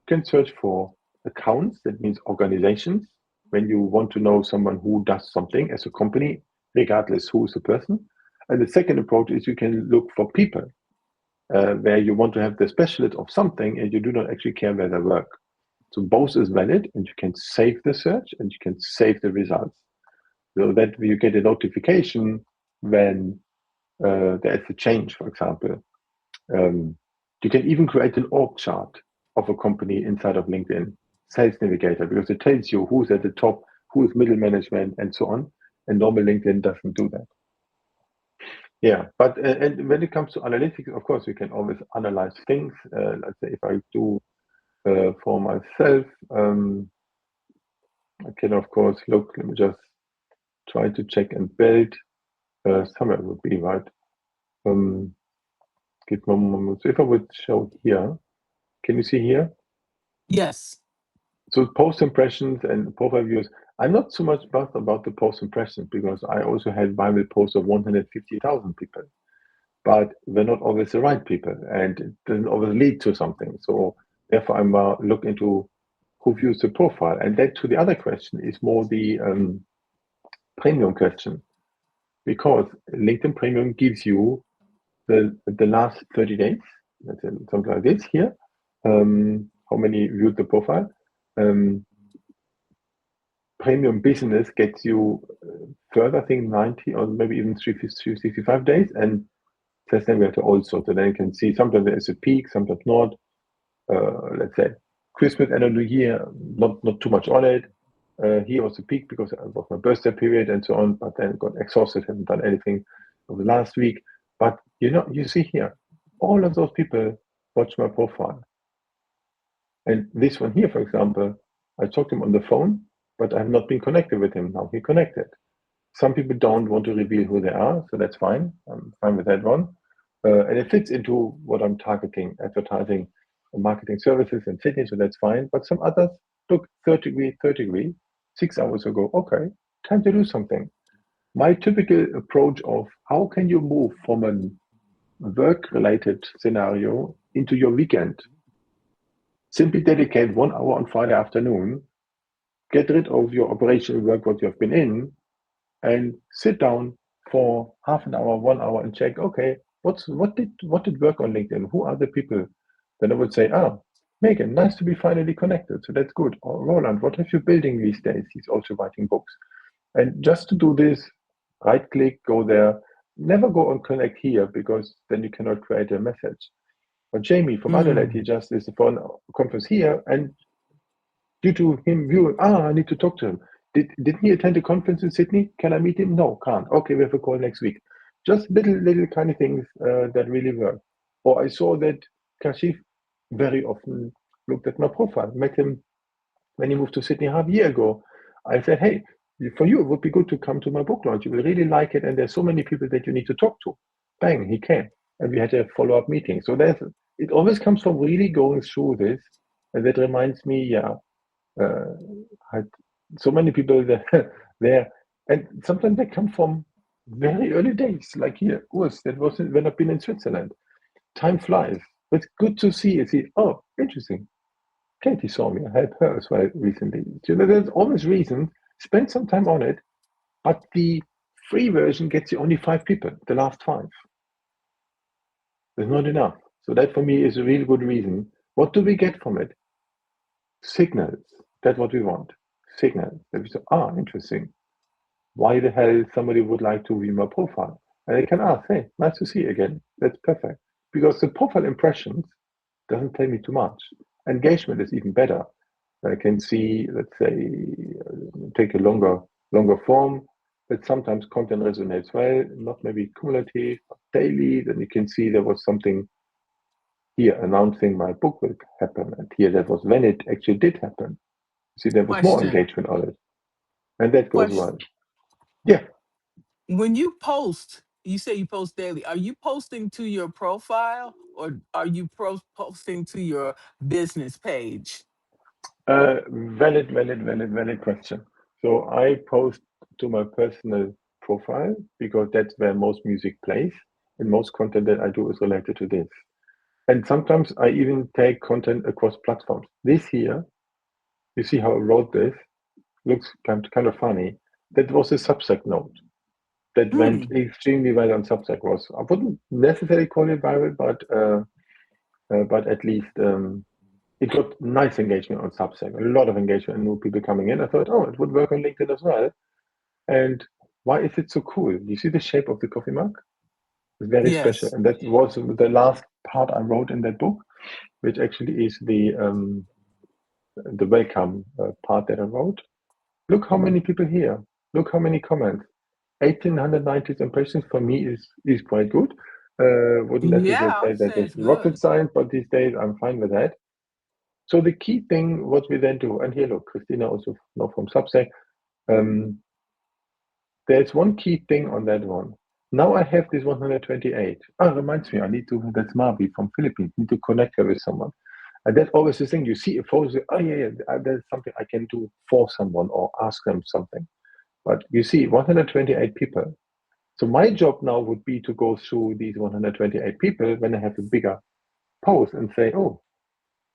You can search for accounts, that means organizations, when you want to know someone who does something as a company, regardless who is the person. And the second approach is you can look for people, where you want to have the specialist of something and you do not actually care where they work. So both is valid, and you can save the search and you can save the results. So that you get a notification when there's a change, for example. Um, you can even create an org chart of a company inside of LinkedIn Sales Navigator because it tells you who's at the top, who is middle management, and so on. And normal LinkedIn doesn't do that. Yeah, but and when it comes to analytics, of course, you can always analyze things. Let's say if I do for myself, I can of course look. Let me just try to check and build. Somewhere would be right. Um, give one moment. So if I would show here, can you see here? yes. So post impressions and profile views. I'm not so much fussed about the post impressions because I also had viral posts of 150,000 people, but they're not always the right people, and it doesn't always lead to something. So therefore, I'm look into who views the profile, and that to the other question is more the premium question because LinkedIn Premium gives you the last 30 days, let's say something like this here, how many viewed the profile. Um, Premium business gets you further, I think 90 or maybe even 365 days, and Test Navigator also. So then you can see sometimes there's a peak, sometimes not, let's say. Christmas and New Year, not too much on it. Here was the peak because it was my birthday period and so on, but then got exhausted, haven't done anything over the last week. But you see here, all of those people watch my profile. And this one here, for example, I talked to him on the phone, but I have not been connected with him. Now he connected. Some people don't want to reveal who they are, so that's fine. I'm fine with that one. And it fits into what I'm targeting, advertising and marketing services in Sydney, so that's fine. But some others, look, third degree, 6 hours ago, okay, time to do something. My typical approach of how can you move from a work related scenario into your weekend? Simply dedicate 1 hour on Friday afternoon, get rid of your operational work, what you have been in, and sit down for half an hour, 1 hour, and check. Okay, what did work on LinkedIn? Who are the people? Then I would say, Megan, nice to be finally connected. So that's good. Or Roland, what have you building these days? He's also writing books. And just to do this, right click, go there. Never go on connect here because then you cannot create a message. But Jamie from Adelaide, he Mm. just is for a conference here, and due to him viewing, I need to talk to him. Did he attend a conference in Sydney? Can I meet him? No, can't. Okay, we have a call next week. Just little kind of things that really work. Or I saw that Kashif very often looked at my profile, met him when he moved to Sydney half a year ago. I said, hey, for you, it would be good to come to my book launch. You will really like it. And there's so many people that you need to talk to. Bang, he came. And we had a follow up meeting. So it always comes from really going through this. And that reminds me, yeah, uh, had so many people there, there, and sometimes they come from very early days, like here, Urs, that was when I've been in Switzerland. Time flies. It's good to see it. See, oh, interesting. Katie saw me. I helped her as well recently. There's always reason. Spend some time on it, but the free version gets you only 5 people. The last 5, there's not enough. So that for me is a really good reason. What do we get from it? Signals. That's what we want. Signals. That we say, interesting. Why the hell somebody would like to view my profile? And I can ask, hey, nice to see you again. That's perfect. Because the profile impressions doesn't tell me too much. Engagement is even better. I can see, let's say, take a longer form, but sometimes content resonates well, not maybe cumulative, but daily. Then you can see there was something here announcing my book will happen, and here that was when it actually did happen. See, there was more Question. engagement on it, and that goes Question. well. Yeah, When you post, you say you post daily. Are you posting to your profile or are you posting to your business page? valid question. So I post to my personal profile because that's where most music plays, and most content that I do is related to this. And sometimes I even take content across platforms. This here, you see how I wrote this, looks kind of funny. That was a Substack note that went Mm. extremely well on Substack. Was I wouldn't necessarily call it viral, but at least it got nice engagement on Substack, a lot of engagement and new people coming in. I thought, it would work on LinkedIn as well. And why is it so cool? You see the shape of the coffee mug? It's very special. Yes. And that was the last part I wrote in that book, which actually is the welcome part that I wrote. Look how many people here. Look how many comments. 1890 impressions for me is quite good. Wouldn't necessarily Yeah, I say would that say it's it's rocket good. science, but these days I'm fine with that. So the key thing, what we then do, and here look, Christina also know from Substack, um, there's one key thing on that one. Now I have this 128. Reminds me, I need to, that's Marby from Philippines, need to connect her with someone. And that's always the thing. You see a photo, yeah, there's something I can do for someone or ask them something. But you see, 128 people. So my job now would be to go through these 128 people when I have a bigger post and say,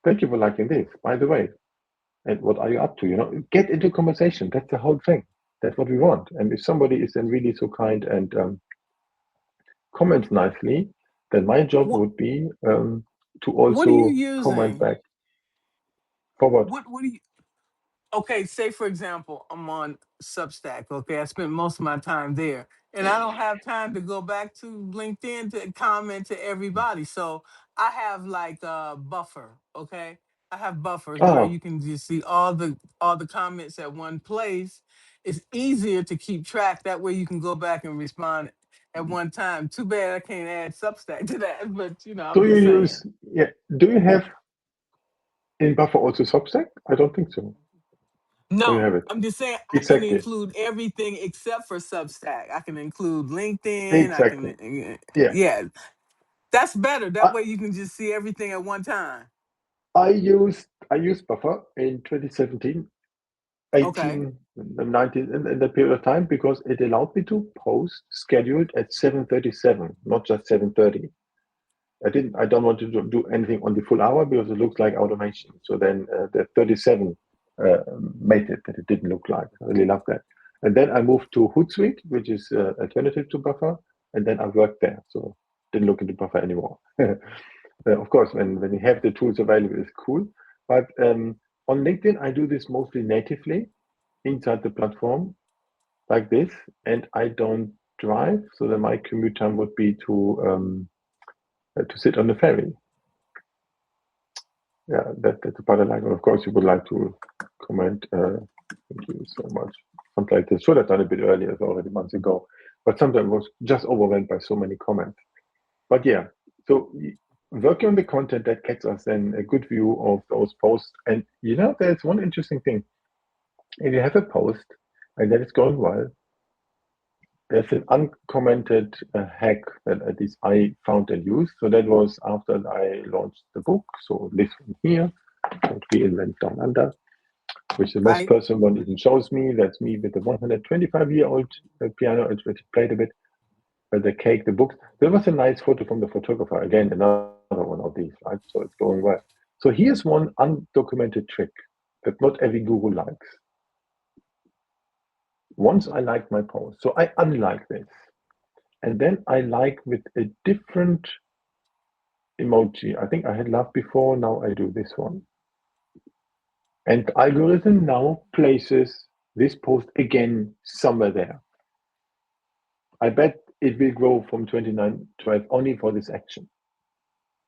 thank you for liking this. By the way, and what are you up to? Get into conversation. That's the whole thing. That's what we want. And if somebody is then really so kind and comments nicely, then my job What would be to what are you also comment using? back forward. What do you okay, say for example, I'm on Substack. Okay, I spent most of my time there, and I don't have time to go back to LinkedIn to comment to everybody. So I have like a buffer. Okay, I have buffers where Ah, you can just see all the comments at one place. It's easier to keep track. That way you can go back and respond at one time. Too bad I can't add Substack to that, but do I'm you just saying. use, yeah, do you have in Buffer also Substack? I don't think so. Or you No, have it? I'm just saying I can Exactly. include everything except for Substack. I can include LinkedIn. I Exactly. can, Yeah. yeah, that's better. That I, way you can just see everything at one time. I used Buffer in 2017, Okay. 18, 19, in that period of time because it allowed me to post scheduled at 7:37, not just 7:30. I don't want to do anything on the full hour because it looks like automation. So then the 37 uh, made it that it didn't look like. I really love that. And then I moved to Hootsuite, which is alternative to Buffer, and then I worked there. So didn't look into Buffer anymore. Of course, when you have the tools available, it's cool. But on LinkedIn, I do this mostly natively inside the platform like this, and I don't drive. So then my commute time would be to sit on the ferry. Yeah, that's a part I like. And of course, you would like to comment. Thank you so much. Something like this. Should have done a bit earlier, it's already months ago. But sometimes I was just overwhelmed by so many comments. But yeah, so working on the content that gets us then a good view of those posts. And there's one interesting thing. If you have a post and that is going well, there's an uncommented hack that at least I found and used. So that was after I launched the book. So this one here, Don't Reinvent Down Under, which the most Right. personal one even shows me. That's me with the 125-year-old piano. I already played a bit, the cake, the books. There was a nice photo from the photographer. Again, another one of these, right? So it's going well. So here's one undocumented trick that not every guru likes. Once I liked my post, so I unlike this. And then I like with a different emoji. I think I had love before, now I do this one. And the algorithm now places this post again somewhere there. I bet it will grow from 29 12 only for this action.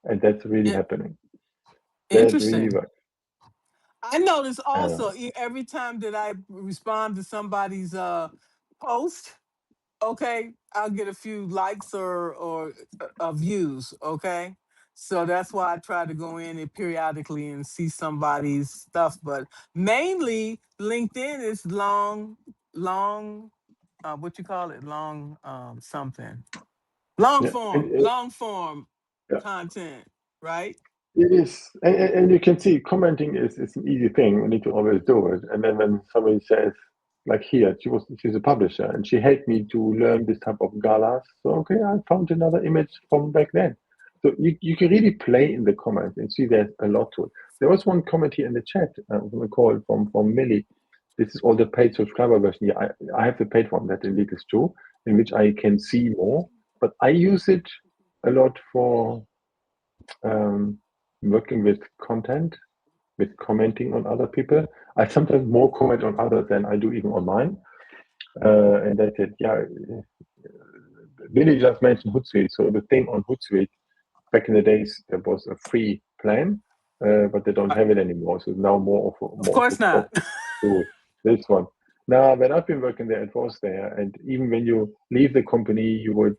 And that's really In- happening. That really Interesting. works. I notice Uh, also every time that I respond to somebody's post, okay, I'll get a few likes or views, okay? So that's why I try to go in and periodically and see somebody's stuff, but mainly LinkedIn is long what you call it? Long something. yeah, Long form yeah. content, right? It is, and you can see commenting is an easy thing. We need to always do it. And then when somebody says, like here, she's a publisher, and she helped me to learn this type of galas. So okay, I found another image from back then. So you can really play in the comments and see there's a lot to it. There was one comment here in the chat from a call from Millie. This is all the paid subscriber version. Yeah, I have the paid one. That indeed is true, in which I can see more. But I use it a lot for um, working with content, with commenting on other people. I sometimes more comment on others than I do even on mine. And that's it. Yeah, Billy just mentioned Hootsuite. So the thing on Hootsuite, back in the days, there was a free plan, but they don't have it anymore. So now Of more of course a not. profit to this one. Now, when I've been working there, it was there. And even when you leave the company, you would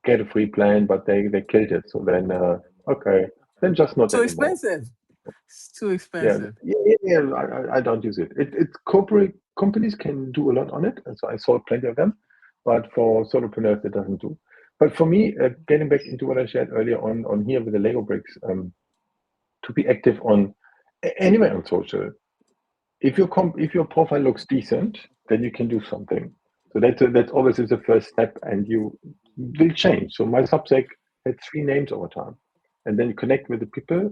get a free plan, but they killed it. So then, okay, then just not Too anymore. expensive. It's too Yeah, expensive. I don't use it. It's corporate companies can do a lot on it, and so I saw plenty of them. But for solopreneurs, it doesn't do. But for me, getting back into what I shared earlier on here with the Lego bricks, to be active on anywhere on social, if your profile looks decent, then you can do something. So that's always is the first step, and you will change. So my Substack had 3 names over time, and then you connect with the people.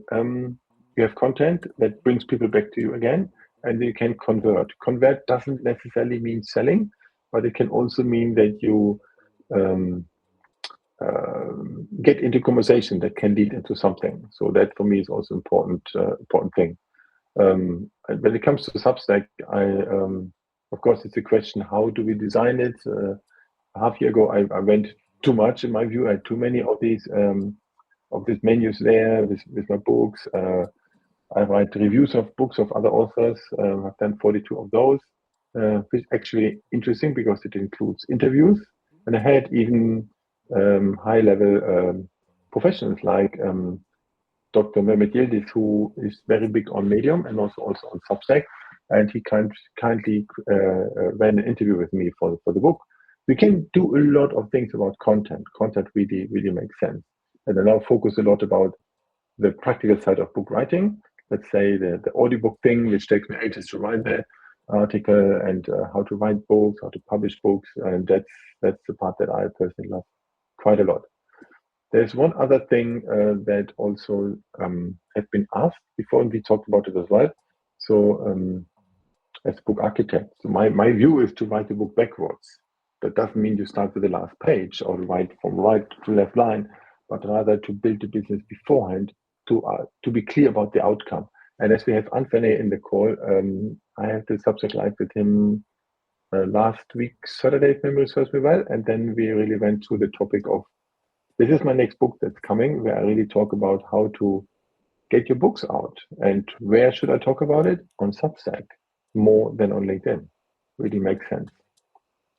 You have content that brings people back to you again, and you can convert. Convert doesn't necessarily mean selling, but it can also mean that you um, get into conversation that can lead into something. So that for me is also important thing. And when it comes to Substack, of course, it's a question: how do we design it? A half year ago, I went too much in my view. I had too many of these menus there with my books. I write reviews of books of other authors. I've done 42 of those, which is actually interesting because it includes interviews. And I had even high level professionals like Dr. Mehmet Yildiz, who is very big on Medium and also on Substack. And he kindly ran an interview with me for the book. We can do a lot of things about content. Content really makes sense. And I now focus a lot about the practical side of book writing. Let's say the audiobook thing, which takes me ages to write the article, and how to write books, how to publish books. And that's the part that I personally love quite a lot. There's one other thing that also has been asked before, and we talked about it as well. So, as book architect, so my view is to write the book backwards. That doesn't mean you start with the last page or write from right to left line, but rather to build the business beforehand to be clear about the outcome. And as we have Anthony in the call, I had the subject live with him last week, Saturday, if memory serves me well. And then we really went through the topic of this is my next book that's coming, where I really talk about how to get your books out. And where should I talk about it? On Substack, more than on LinkedIn. Really makes sense.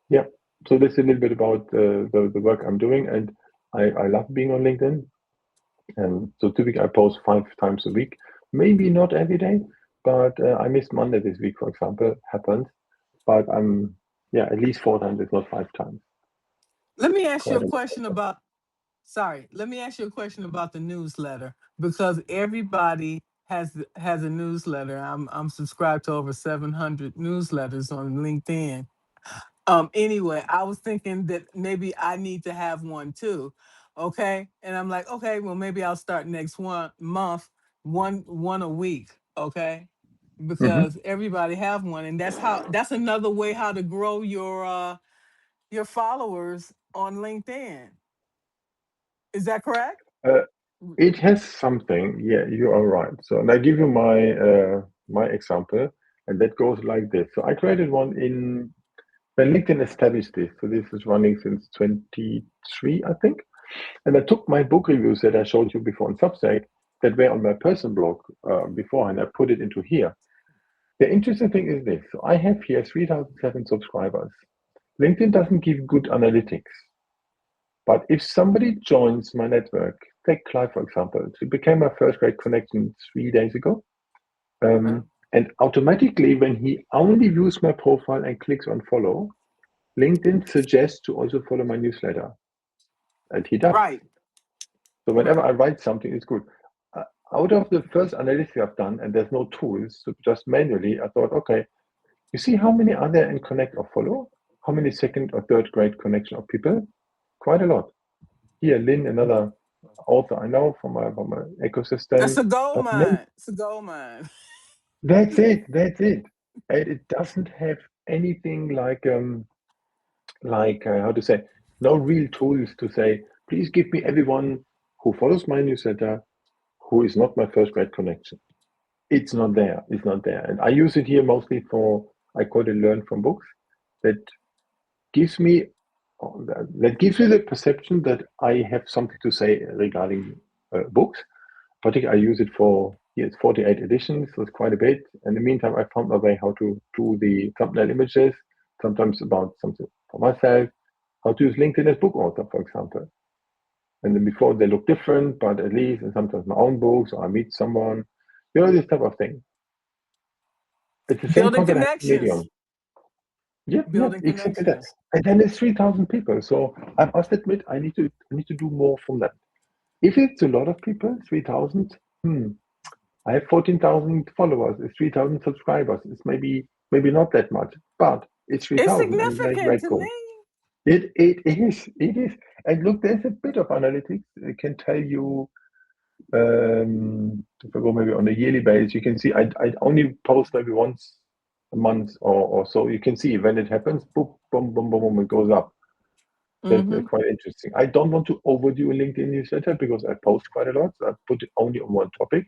Yeah. So this is a little bit about the work I'm doing. And I love being on LinkedIn. And so typically I post 5 times a week, maybe not every day, but I missed Monday this week, for example, happened. But I'm, yeah, at least 4 times, if not 5 times. Let me ask you Quite a a question lot. about sorry, let me ask you a question about the newsletter because everybody has a newsletter. I'm subscribed to over 700 newsletters on LinkedIn. Anyway, I was thinking that maybe I need to have one too. Okay? And I'm like, okay, well maybe I'll start next one month, one a week, okay? Mhm. Because everybody have one and that's another way how to grow your followers on LinkedIn. Is that correct? Uh, it has something. Yeah, you are right. So, and I give you my example, and that goes like this. So, I created one in when LinkedIn established this. So, this is running since 23, I think. And I took my book reviews that I showed you before on Substack that were on my personal blog before, and I put it into here. The interesting thing is this. So, I have here 3,007 subscribers. LinkedIn doesn't give good analytics. But if somebody joins my network, take Clive for example, she became my first great connection 3 days ago. Okay. And automatically, when he only views my profile and clicks on follow, LinkedIn suggests to also follow my newsletter. And he does. Right. So whenever Right. I write something, it's good. Uh, Out of the first analysis I've done, and there's no tools, so just manually, I thought, okay, you see how many are there in connect or follow? How many second or third grade connection of people? Quite a lot. Here, Lynn, another author I know from my That's ecosystem. a gold But many, mine. It's a gold mine. that's it. That's it. And it doesn't have anything like how to say, no real tools to say, please give me everyone who follows my newsletter who is not my first grade connection. It's not there. It's not there. And I use it here mostly for I call it learn from books. That gives me that gives me the perception that I have something to say regarding books. Particularly, I use it for here it's 48 editions, so it's quite a bit. In the meantime, I found my way how to do the thumbnail images, sometimes about something for myself, how to use LinkedIn as book author, for example. And then before they look different, but at least and sometimes my own books or I meet someone, this type of thing. It's the same Building concept I have in connections. Medium. Yep, yep, Building exactly that. connections. And then it's 3,000 people. So I must admit, I need to do more from that. If it's a lot of people, 3,000, I have 14,000 followers. It's 3,000 subscribers. It's maybe not that much, but it's It's 3,000 and it's very significant to grateful. me. It is. And look, there's a bit of analytics. It can tell you if I go maybe on a yearly basis, you can see I only post maybe once a month or so. You can see when it happens, boom, boom, boom, boom, boom, it goes up. That's Hmm. quite interesting. I don't want to overdo a LinkedIn newsletter because I post quite a lot. So I put it only on one topic.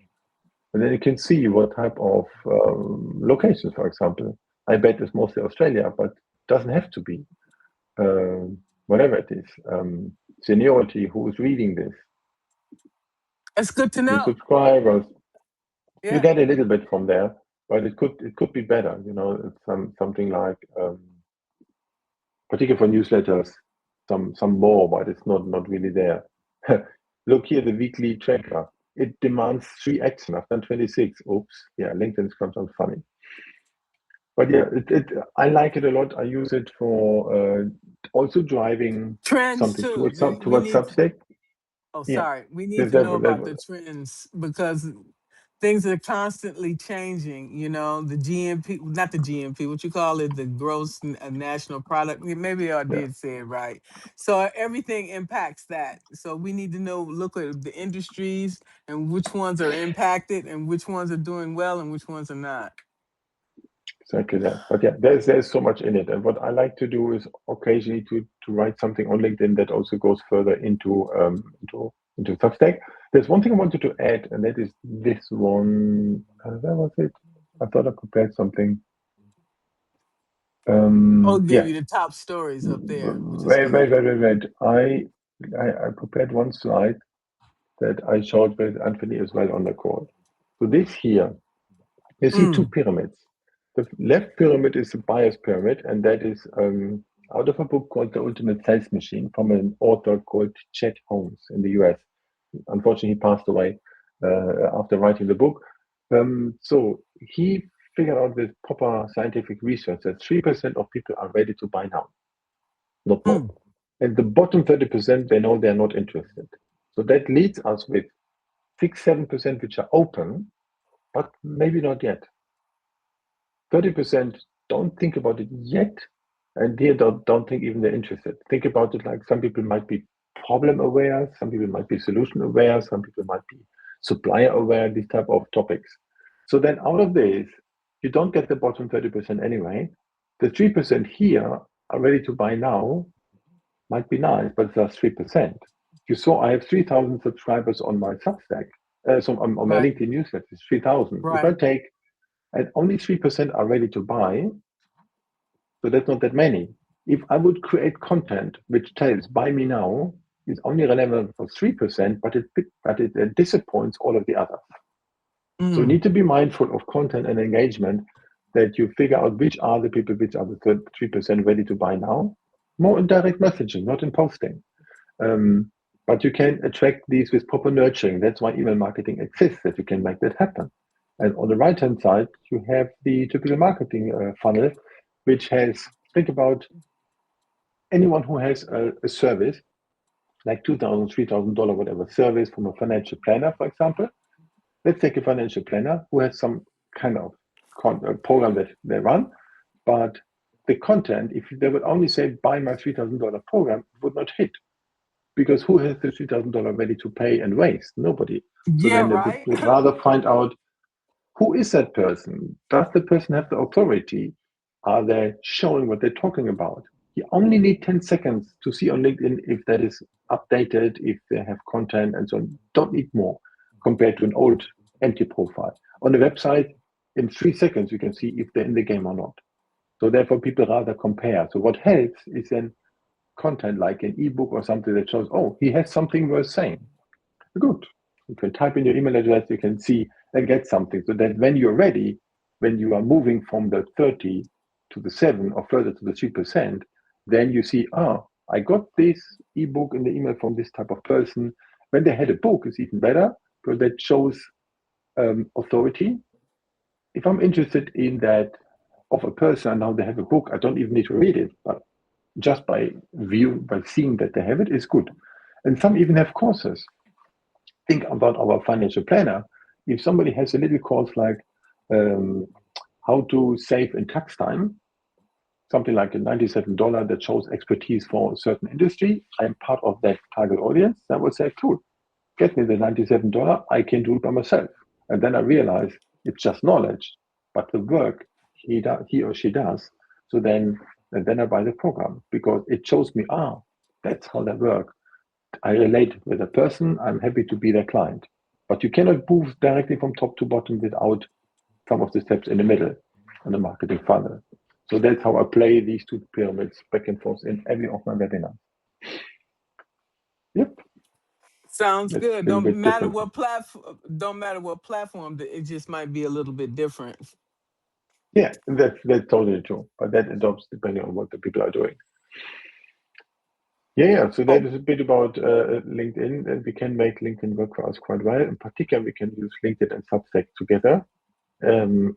And then you can see what type of locations, for example. I bet it's mostly Australia, but doesn't have to be. Whatever it is. Seniority, who is reading this, It's good to new know. subscribers. You Yeah. get a little bit from there, but it could be better. It's something like particularly for newsletters, some more, but it's not really there. Look here, the weekly tracker. It demands 3 action. I've done 26. Oops. Yeah, LinkedIn's comes out funny. But yeah, I like it a lot. I use it for also driving Trends something too. We towards need. Substack. Oh, Yeah, sorry. We need there's to know that, about the trends because things are constantly changing. The GNP, not the GNP, what you call it, the gross national product. Maybe I yeah, did say it right. So everything impacts that. So we need to know, look at the industries and which ones are impacted and which ones are doing well and which ones are not. exactly that. But yeah, there's so much in it. And what I like to do is occasionally to write something on LinkedIn that also goes further into Substack. There's one thing I wanted to add, and that is this one. Where was it? I thought I prepared something. I'll give Yeah, you the top stories up there, which is wait, wait, good. wait, wait, wait. I prepared one slide that I showed with Anthony as well on the call. So this here, you see two Mm, pyramids. The left pyramid is a buyer's pyramid, and that is out of a book called The Ultimate Sales Machine from an author called Chet Holmes in the US. Unfortunately, he passed away after writing the book. So he figured out with proper scientific research that 3% of people are ready to buy now, not more. mm, And the bottom 30%, they know they're not interested. So that leads us with 6, 7% which are open, but maybe not yet. 30% don't think about it yet, and they don't think even they're interested. Think about it like some people might be problem aware, some people might be solution aware, some people might be supplier aware, these type of topics. So then out of this, you don't get the bottom 30% anyway. The 3% here are ready to buy now, might be nice, but it's just 3%. You saw I have 3,000 subscribers on my Substack, so on my right, LinkedIn newsletter, it's 3,000. If I right. take and only 3% are ready to buy, so that's not that many. If I would create content which tells buy me now, it's only relevant for 3%, but it disappoints all of the others. So you Mm, need to be mindful of content and engagement that you figure out which are the people which are the 3% ready to buy now. More in direct messaging, not in posting. Um, but you can attract these with proper nurturing. That's why email marketing exists, that you can make that happen. And on the right hand side, you have the typical marketing funnel, which has, think about anyone who has a service, like $2,000, $3,000, whatever service from a financial planner, for example. Let's take a financial planner who has some kind of program that they run, but the content, if they would only say, buy my $3,000 program, it would not hit because who has the $3,000 ready to pay and waste? Nobody. So yeah, then they would right. rather find out who is that person? Does the person have the authority? Are they showing what they're talking about? You only need 10 seconds to see on LinkedIn if that is updated, if they have content and so on. Don't need more compared to an old empty profile. On the website, in 3 seconds, you can see if they're in the game or not. So therefore, people rather compare. So what helps is then content like an ebook or something that shows, oh, he has something worth saying. Good. You can type in your email address, you can see and get something so that when you're ready, when you are moving from the 30 to the 7 or further to the 3%, then you see, oh, I got this ebook in the email from this type of person. When they had a book, it's even better because that shows authority. If I'm interested in that of a person, now they have a book, I don't even need to read it, but just by seeing that they have it is good. And some even have courses. Think about our financial planner. If somebody has a little course like um, how to save in tax time, something like a $97 that shows expertise for a certain industry, I'm part of that target audience. I would say, cool, get me the $97. I can do it by myself. And then I realize it's just knowledge, but the work he or she does. So then I buy the program because it shows me, that's how they work. I relate with a person, I'm happy to be their client. But you cannot move directly from top to bottom without some of the steps in the middle on the marketing funnel. So that's how I play these two pyramids back and forth in every of my webinars. Yep. Sounds That's good. a little bit different. Don't matter what platform. It just might be a little bit different. Yeah, that's totally true. But that adopts depending on what the people are doing. Yeah. So that Oh, is a bit about LinkedIn, and we can make LinkedIn work for us quite well. In particular, we can use LinkedIn and Substack together in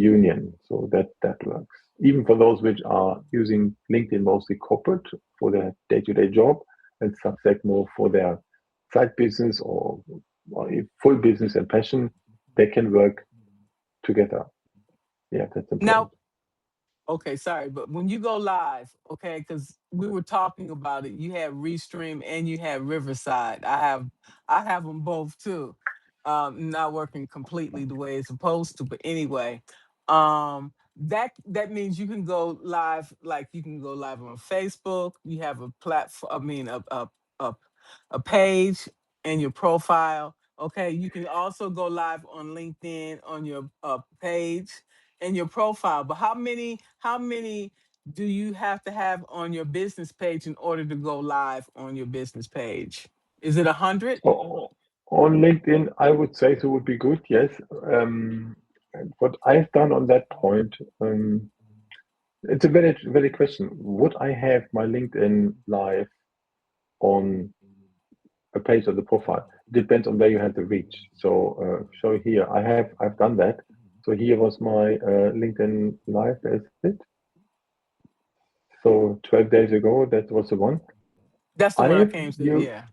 union. So that works. Even for those which are using LinkedIn mostly corporate for their day-to-day job, and Substack more for their side business or full business and passion, they can work together. Yeah, that's now, important. okay, sorry, but when you go live, okay, because we were talking about it, you have Restream and you have Riverside. I have them both too. Not working completely the way it's supposed to, but anyway, that means you can go live, like you can go live on Facebook. You have a platform, I mean, a, a page and your profile. Okay, you can also go live on LinkedIn on your page and your profile. But how many do you have to have on your business page in order to go live on your business page? Is it 100? O- On LinkedIn, I would say so would be good, yes. And what I've done on that point, it's a very valid question. Would I have my LinkedIn live on a page of the profile? Depends on where you have the reach. So show here, I've done that. So here was my LinkedIn live. There's it. So 12 days ago, that was the one. That's the one I I've came to. you Yeah.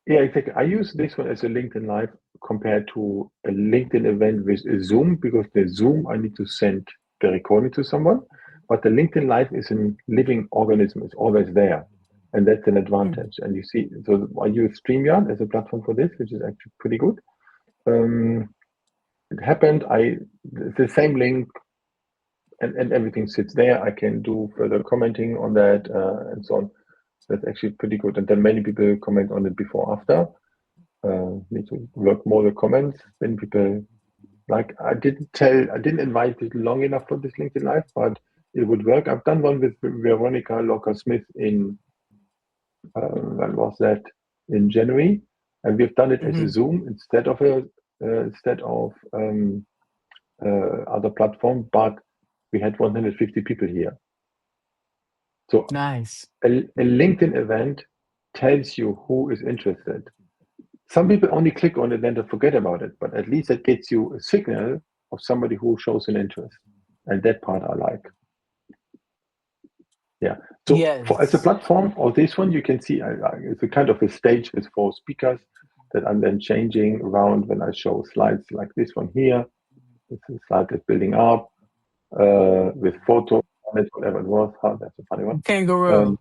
Yeah, exactly. I use this one as a LinkedIn Live compared to a LinkedIn event with a Zoom, because the Zoom I need to send the recording to someone, but the LinkedIn Live is a living organism. It's always there, and that's an Mhm. advantage. And you see, so I use StreamYard as a platform for this, which is actually pretty good. Um, it happened. The same link and everything sits there. I can do further commenting on that and so on. That's actually pretty good. And then many people comment on it before after. Need to work more the comments. Then people like I didn't invite people long enough for this LinkedIn Live, but it would work. I've done one with Veronica Locker Smith in when was that, in January, and we've done it as a Mhm. Zoom instead of other platform, but we had 150 people here. So Nice. a LinkedIn event tells you who is interested. Some people only click on it, then they forget about it, but at least it gets you a signal of somebody who shows an interest. And that part I like. Yeah. So as a Yes. platform or this one, you can see it's a kind of a stage with four speakers that I'm then changing around when I show slides like this one here. It's a slide that's building up with photos on it, whatever it was. Oh, that's a funny one. Um, Kangaroo.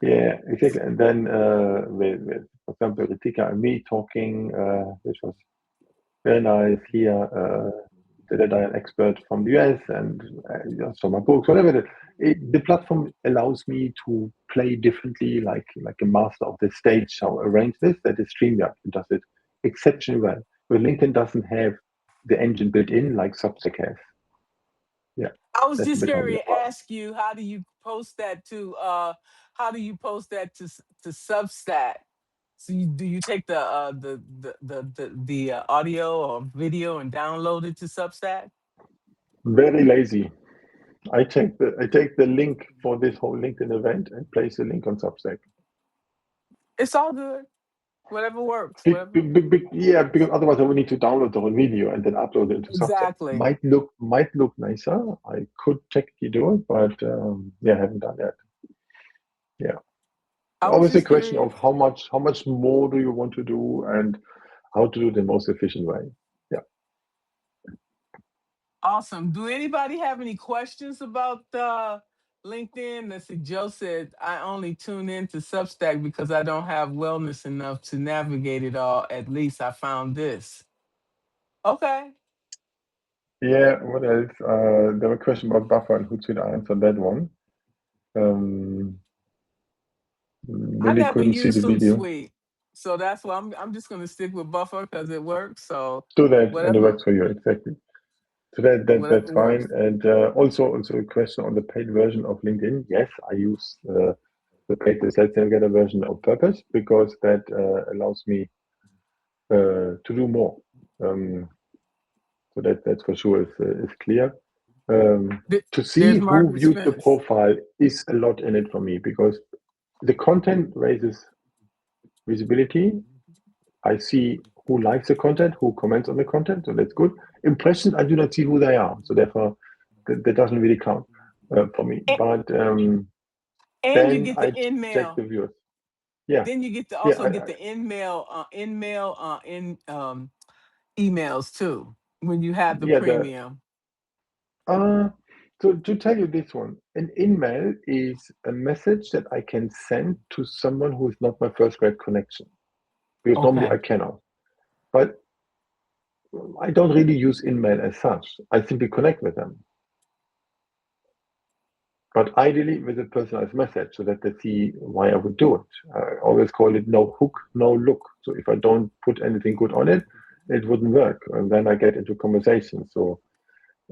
yeah, exactly. And then with, for example, Ritika and me talking, which was very nice here. That I an expert from the US and so my books, whatever. The platform allows me to play differently, like a master of the stage. How I arrange this? That is StreamYard. It does it exceptionally well. But LinkedIn doesn't have the engine built in like Substack has. Yeah, I was that's a just bit going how we to are. ask you, how do you post that to Substack? So do you take the audio or video and download it to Substack? Very lazy. I take the link for this whole LinkedIn event and place the link on Substack. It's all good. Whatever works. Whatever Yeah, because works. otherwise I would need to download the whole video and then upload it into Substack. Exactly. Might look nicer. I could technically do it, but yeah, I haven't done that. Yeah, I was always a just question of curious. how much more do you want to do and how to do it the most efficient way. Yeah. Awesome. Do anybody have any questions about LinkedIn? Let's see. Joe said, I only tune into Substack because I don't have wellness enough to navigate it all. At least I found this. Okay. Yeah. What else? There were questions about buffer and who should answer that one. Um, I Lily never couldn't see use the video. Hootsuite. So that's why I'm just gonna stick with Buffer because it works. So Do that and it whatever works for you exactly. So that's whatever fine. works. And also a question on the paid version of LinkedIn. Yes, I use the create the Sales Navigator version on purpose because that allows me to do more. So that's for sure is clear. To see There's who Margaret's viewed the fence. profile is a lot in it for me because the content raises visibility. I see who likes the content, who comments on the content, so that's good. Impressions, I do not see who they are, so therefore that doesn't really count for me. And, But and you then get I the in check the mail. viewers. Yeah, Then you get to yeah. also get the in emails too when you have the Yeah. The premium. uh, so to tell you this one, an email is a message that I can send to someone who is not my first grade connection because normally I Okay. cannot. But I don't really use email as such. I simply connect with them. But ideally with a personalized message so that they see why I would do it. I always call it no hook, no look. So if I don't put anything good on it, it wouldn't work. And then I get into conversation. So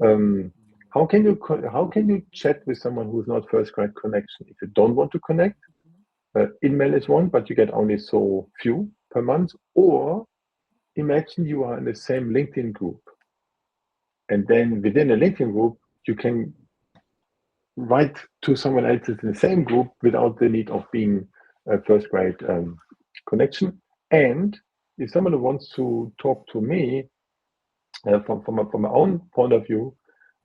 um, how can you chat with someone who's not first grade connection? If you don't want to connect, email is one, but you get only so few per month. Or imagine you are in the same LinkedIn group. And then within a LinkedIn group, you can write to someone else in the same group without the need of being a first grade connection. And if someone wants to talk to me from my own point of view,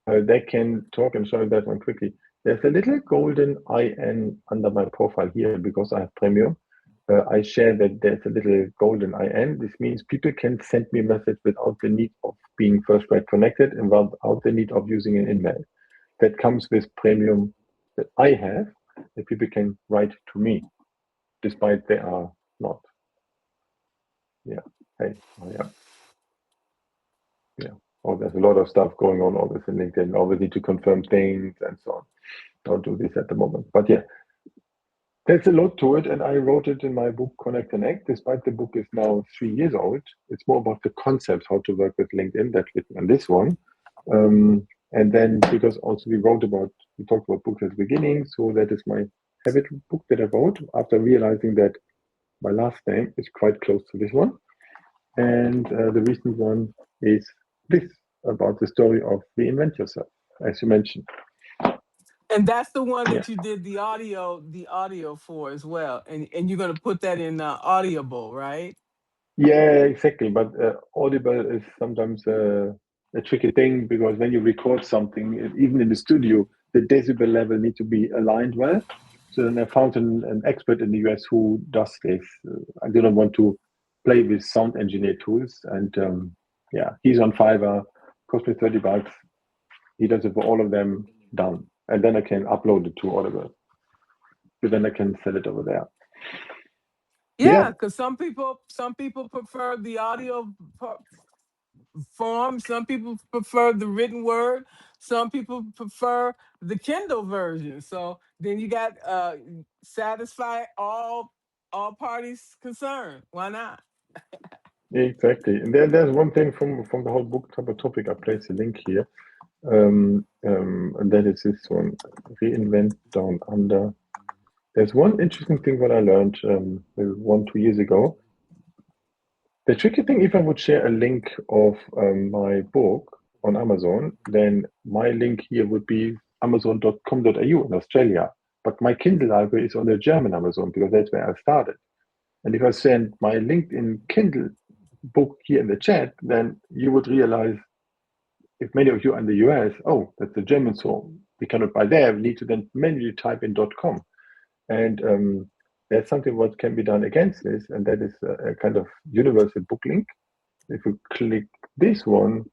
they can talk and show that one quickly. There's a little golden IN under my profile here because I have premium. I share that there's a little golden IN. This means people can send me a message without the need of being first grade connected and without the need of using an email. That comes with premium that I have that people can write to me despite they are not. Yeah. Hey, oh, yeah. Yeah. Oh, there's a lot of stuff going on always in LinkedIn. Always need to confirm things and so on. Don't do this at the moment. But yeah, there's a lot to it. And I wrote it in my book, Connect and Act. Despite the book is now 3 years old, it's more about the concepts, how to work with LinkedIn. That's written on this one. And then because also we talked about books at the beginning. So that is my habit book that I wrote after realizing that my last name is quite close to this one. And the recent one is this about the story of reinvent yourself, as you mentioned. And that's the one Yeah. that you did the audio for as well. And you're gonna put that in Audible, right? Yeah, exactly. But Audible is sometimes a tricky thing because when you record something, even in the studio, the decibel level need to be aligned well. So then I found an expert in the US who does this. I didn't want to play with sound engineer tools, and yeah, he's on Fiverr. Cost me $30. He does it for all of them done, and then I can upload it to Audible. So then I can sell it over there. Yeah, Yeah, because some people prefer the audio form. Some people prefer the written word. Some people prefer the Kindle version. So then you got satisfy all parties concerned. Why not? exactly. And there's one thing from the whole book topic. I place a link here. And that is this one, reinvent down under. There's one interesting thing what I learned maybe 1, 2 years ago. The tricky thing, if I would share a link of my book on Amazon, then my link here would be amazon.com.au in Australia. But my Kindle library is on the German Amazon because that's where I started. And if I send my LinkedIn Kindle book here in the chat, then you would realize if many of you are in the US, oh, that's the German, so we cannot buy there. We need to then manually type in .com. And there's something what can be done against this, and that is a kind of universal book link. If you click this one,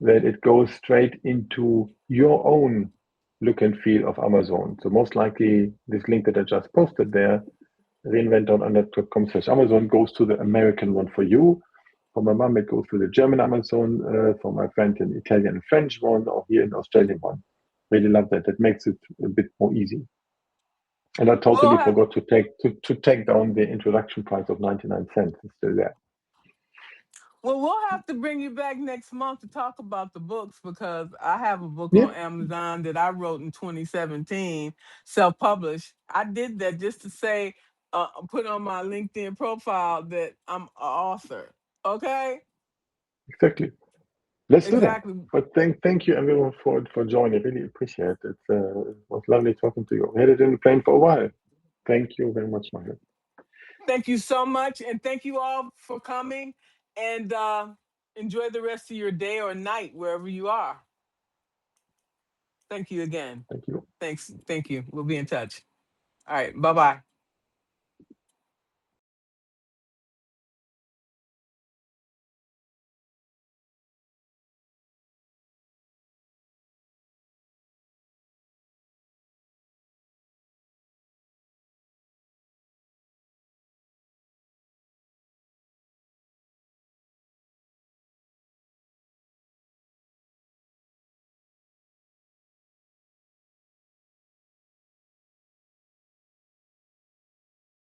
that it goes straight into your own look and feel of Amazon. So most likely this link that I just posted there, reinvent.com/Amazon, goes to the American one for you. For my mom, it goes to the German Amazon. For my friend, an Italian and French one, or here an Australian one. Really love that. That makes it a bit more easy. And I We'll totally have forgot to take down the introduction price of 99 cents. It's still there. Well, we'll have to bring you back next month to talk about the books because I have a book Yeah, on Amazon that I wrote in 2017, self-published. I did that just to say, put on my LinkedIn profile that I'm an author. Okay, exactly. Let's do that. exactly. But thank you everyone for joining. I really appreciate it. It was lovely talking to you. We had it in the plane for a while. Thank you very much, Margaret. Thank you so much, and thank you all for coming. And enjoy the rest of your day or night wherever you are. Thank you again. Thank you. Thanks. Thank you. We'll be in touch. All right. Bye bye.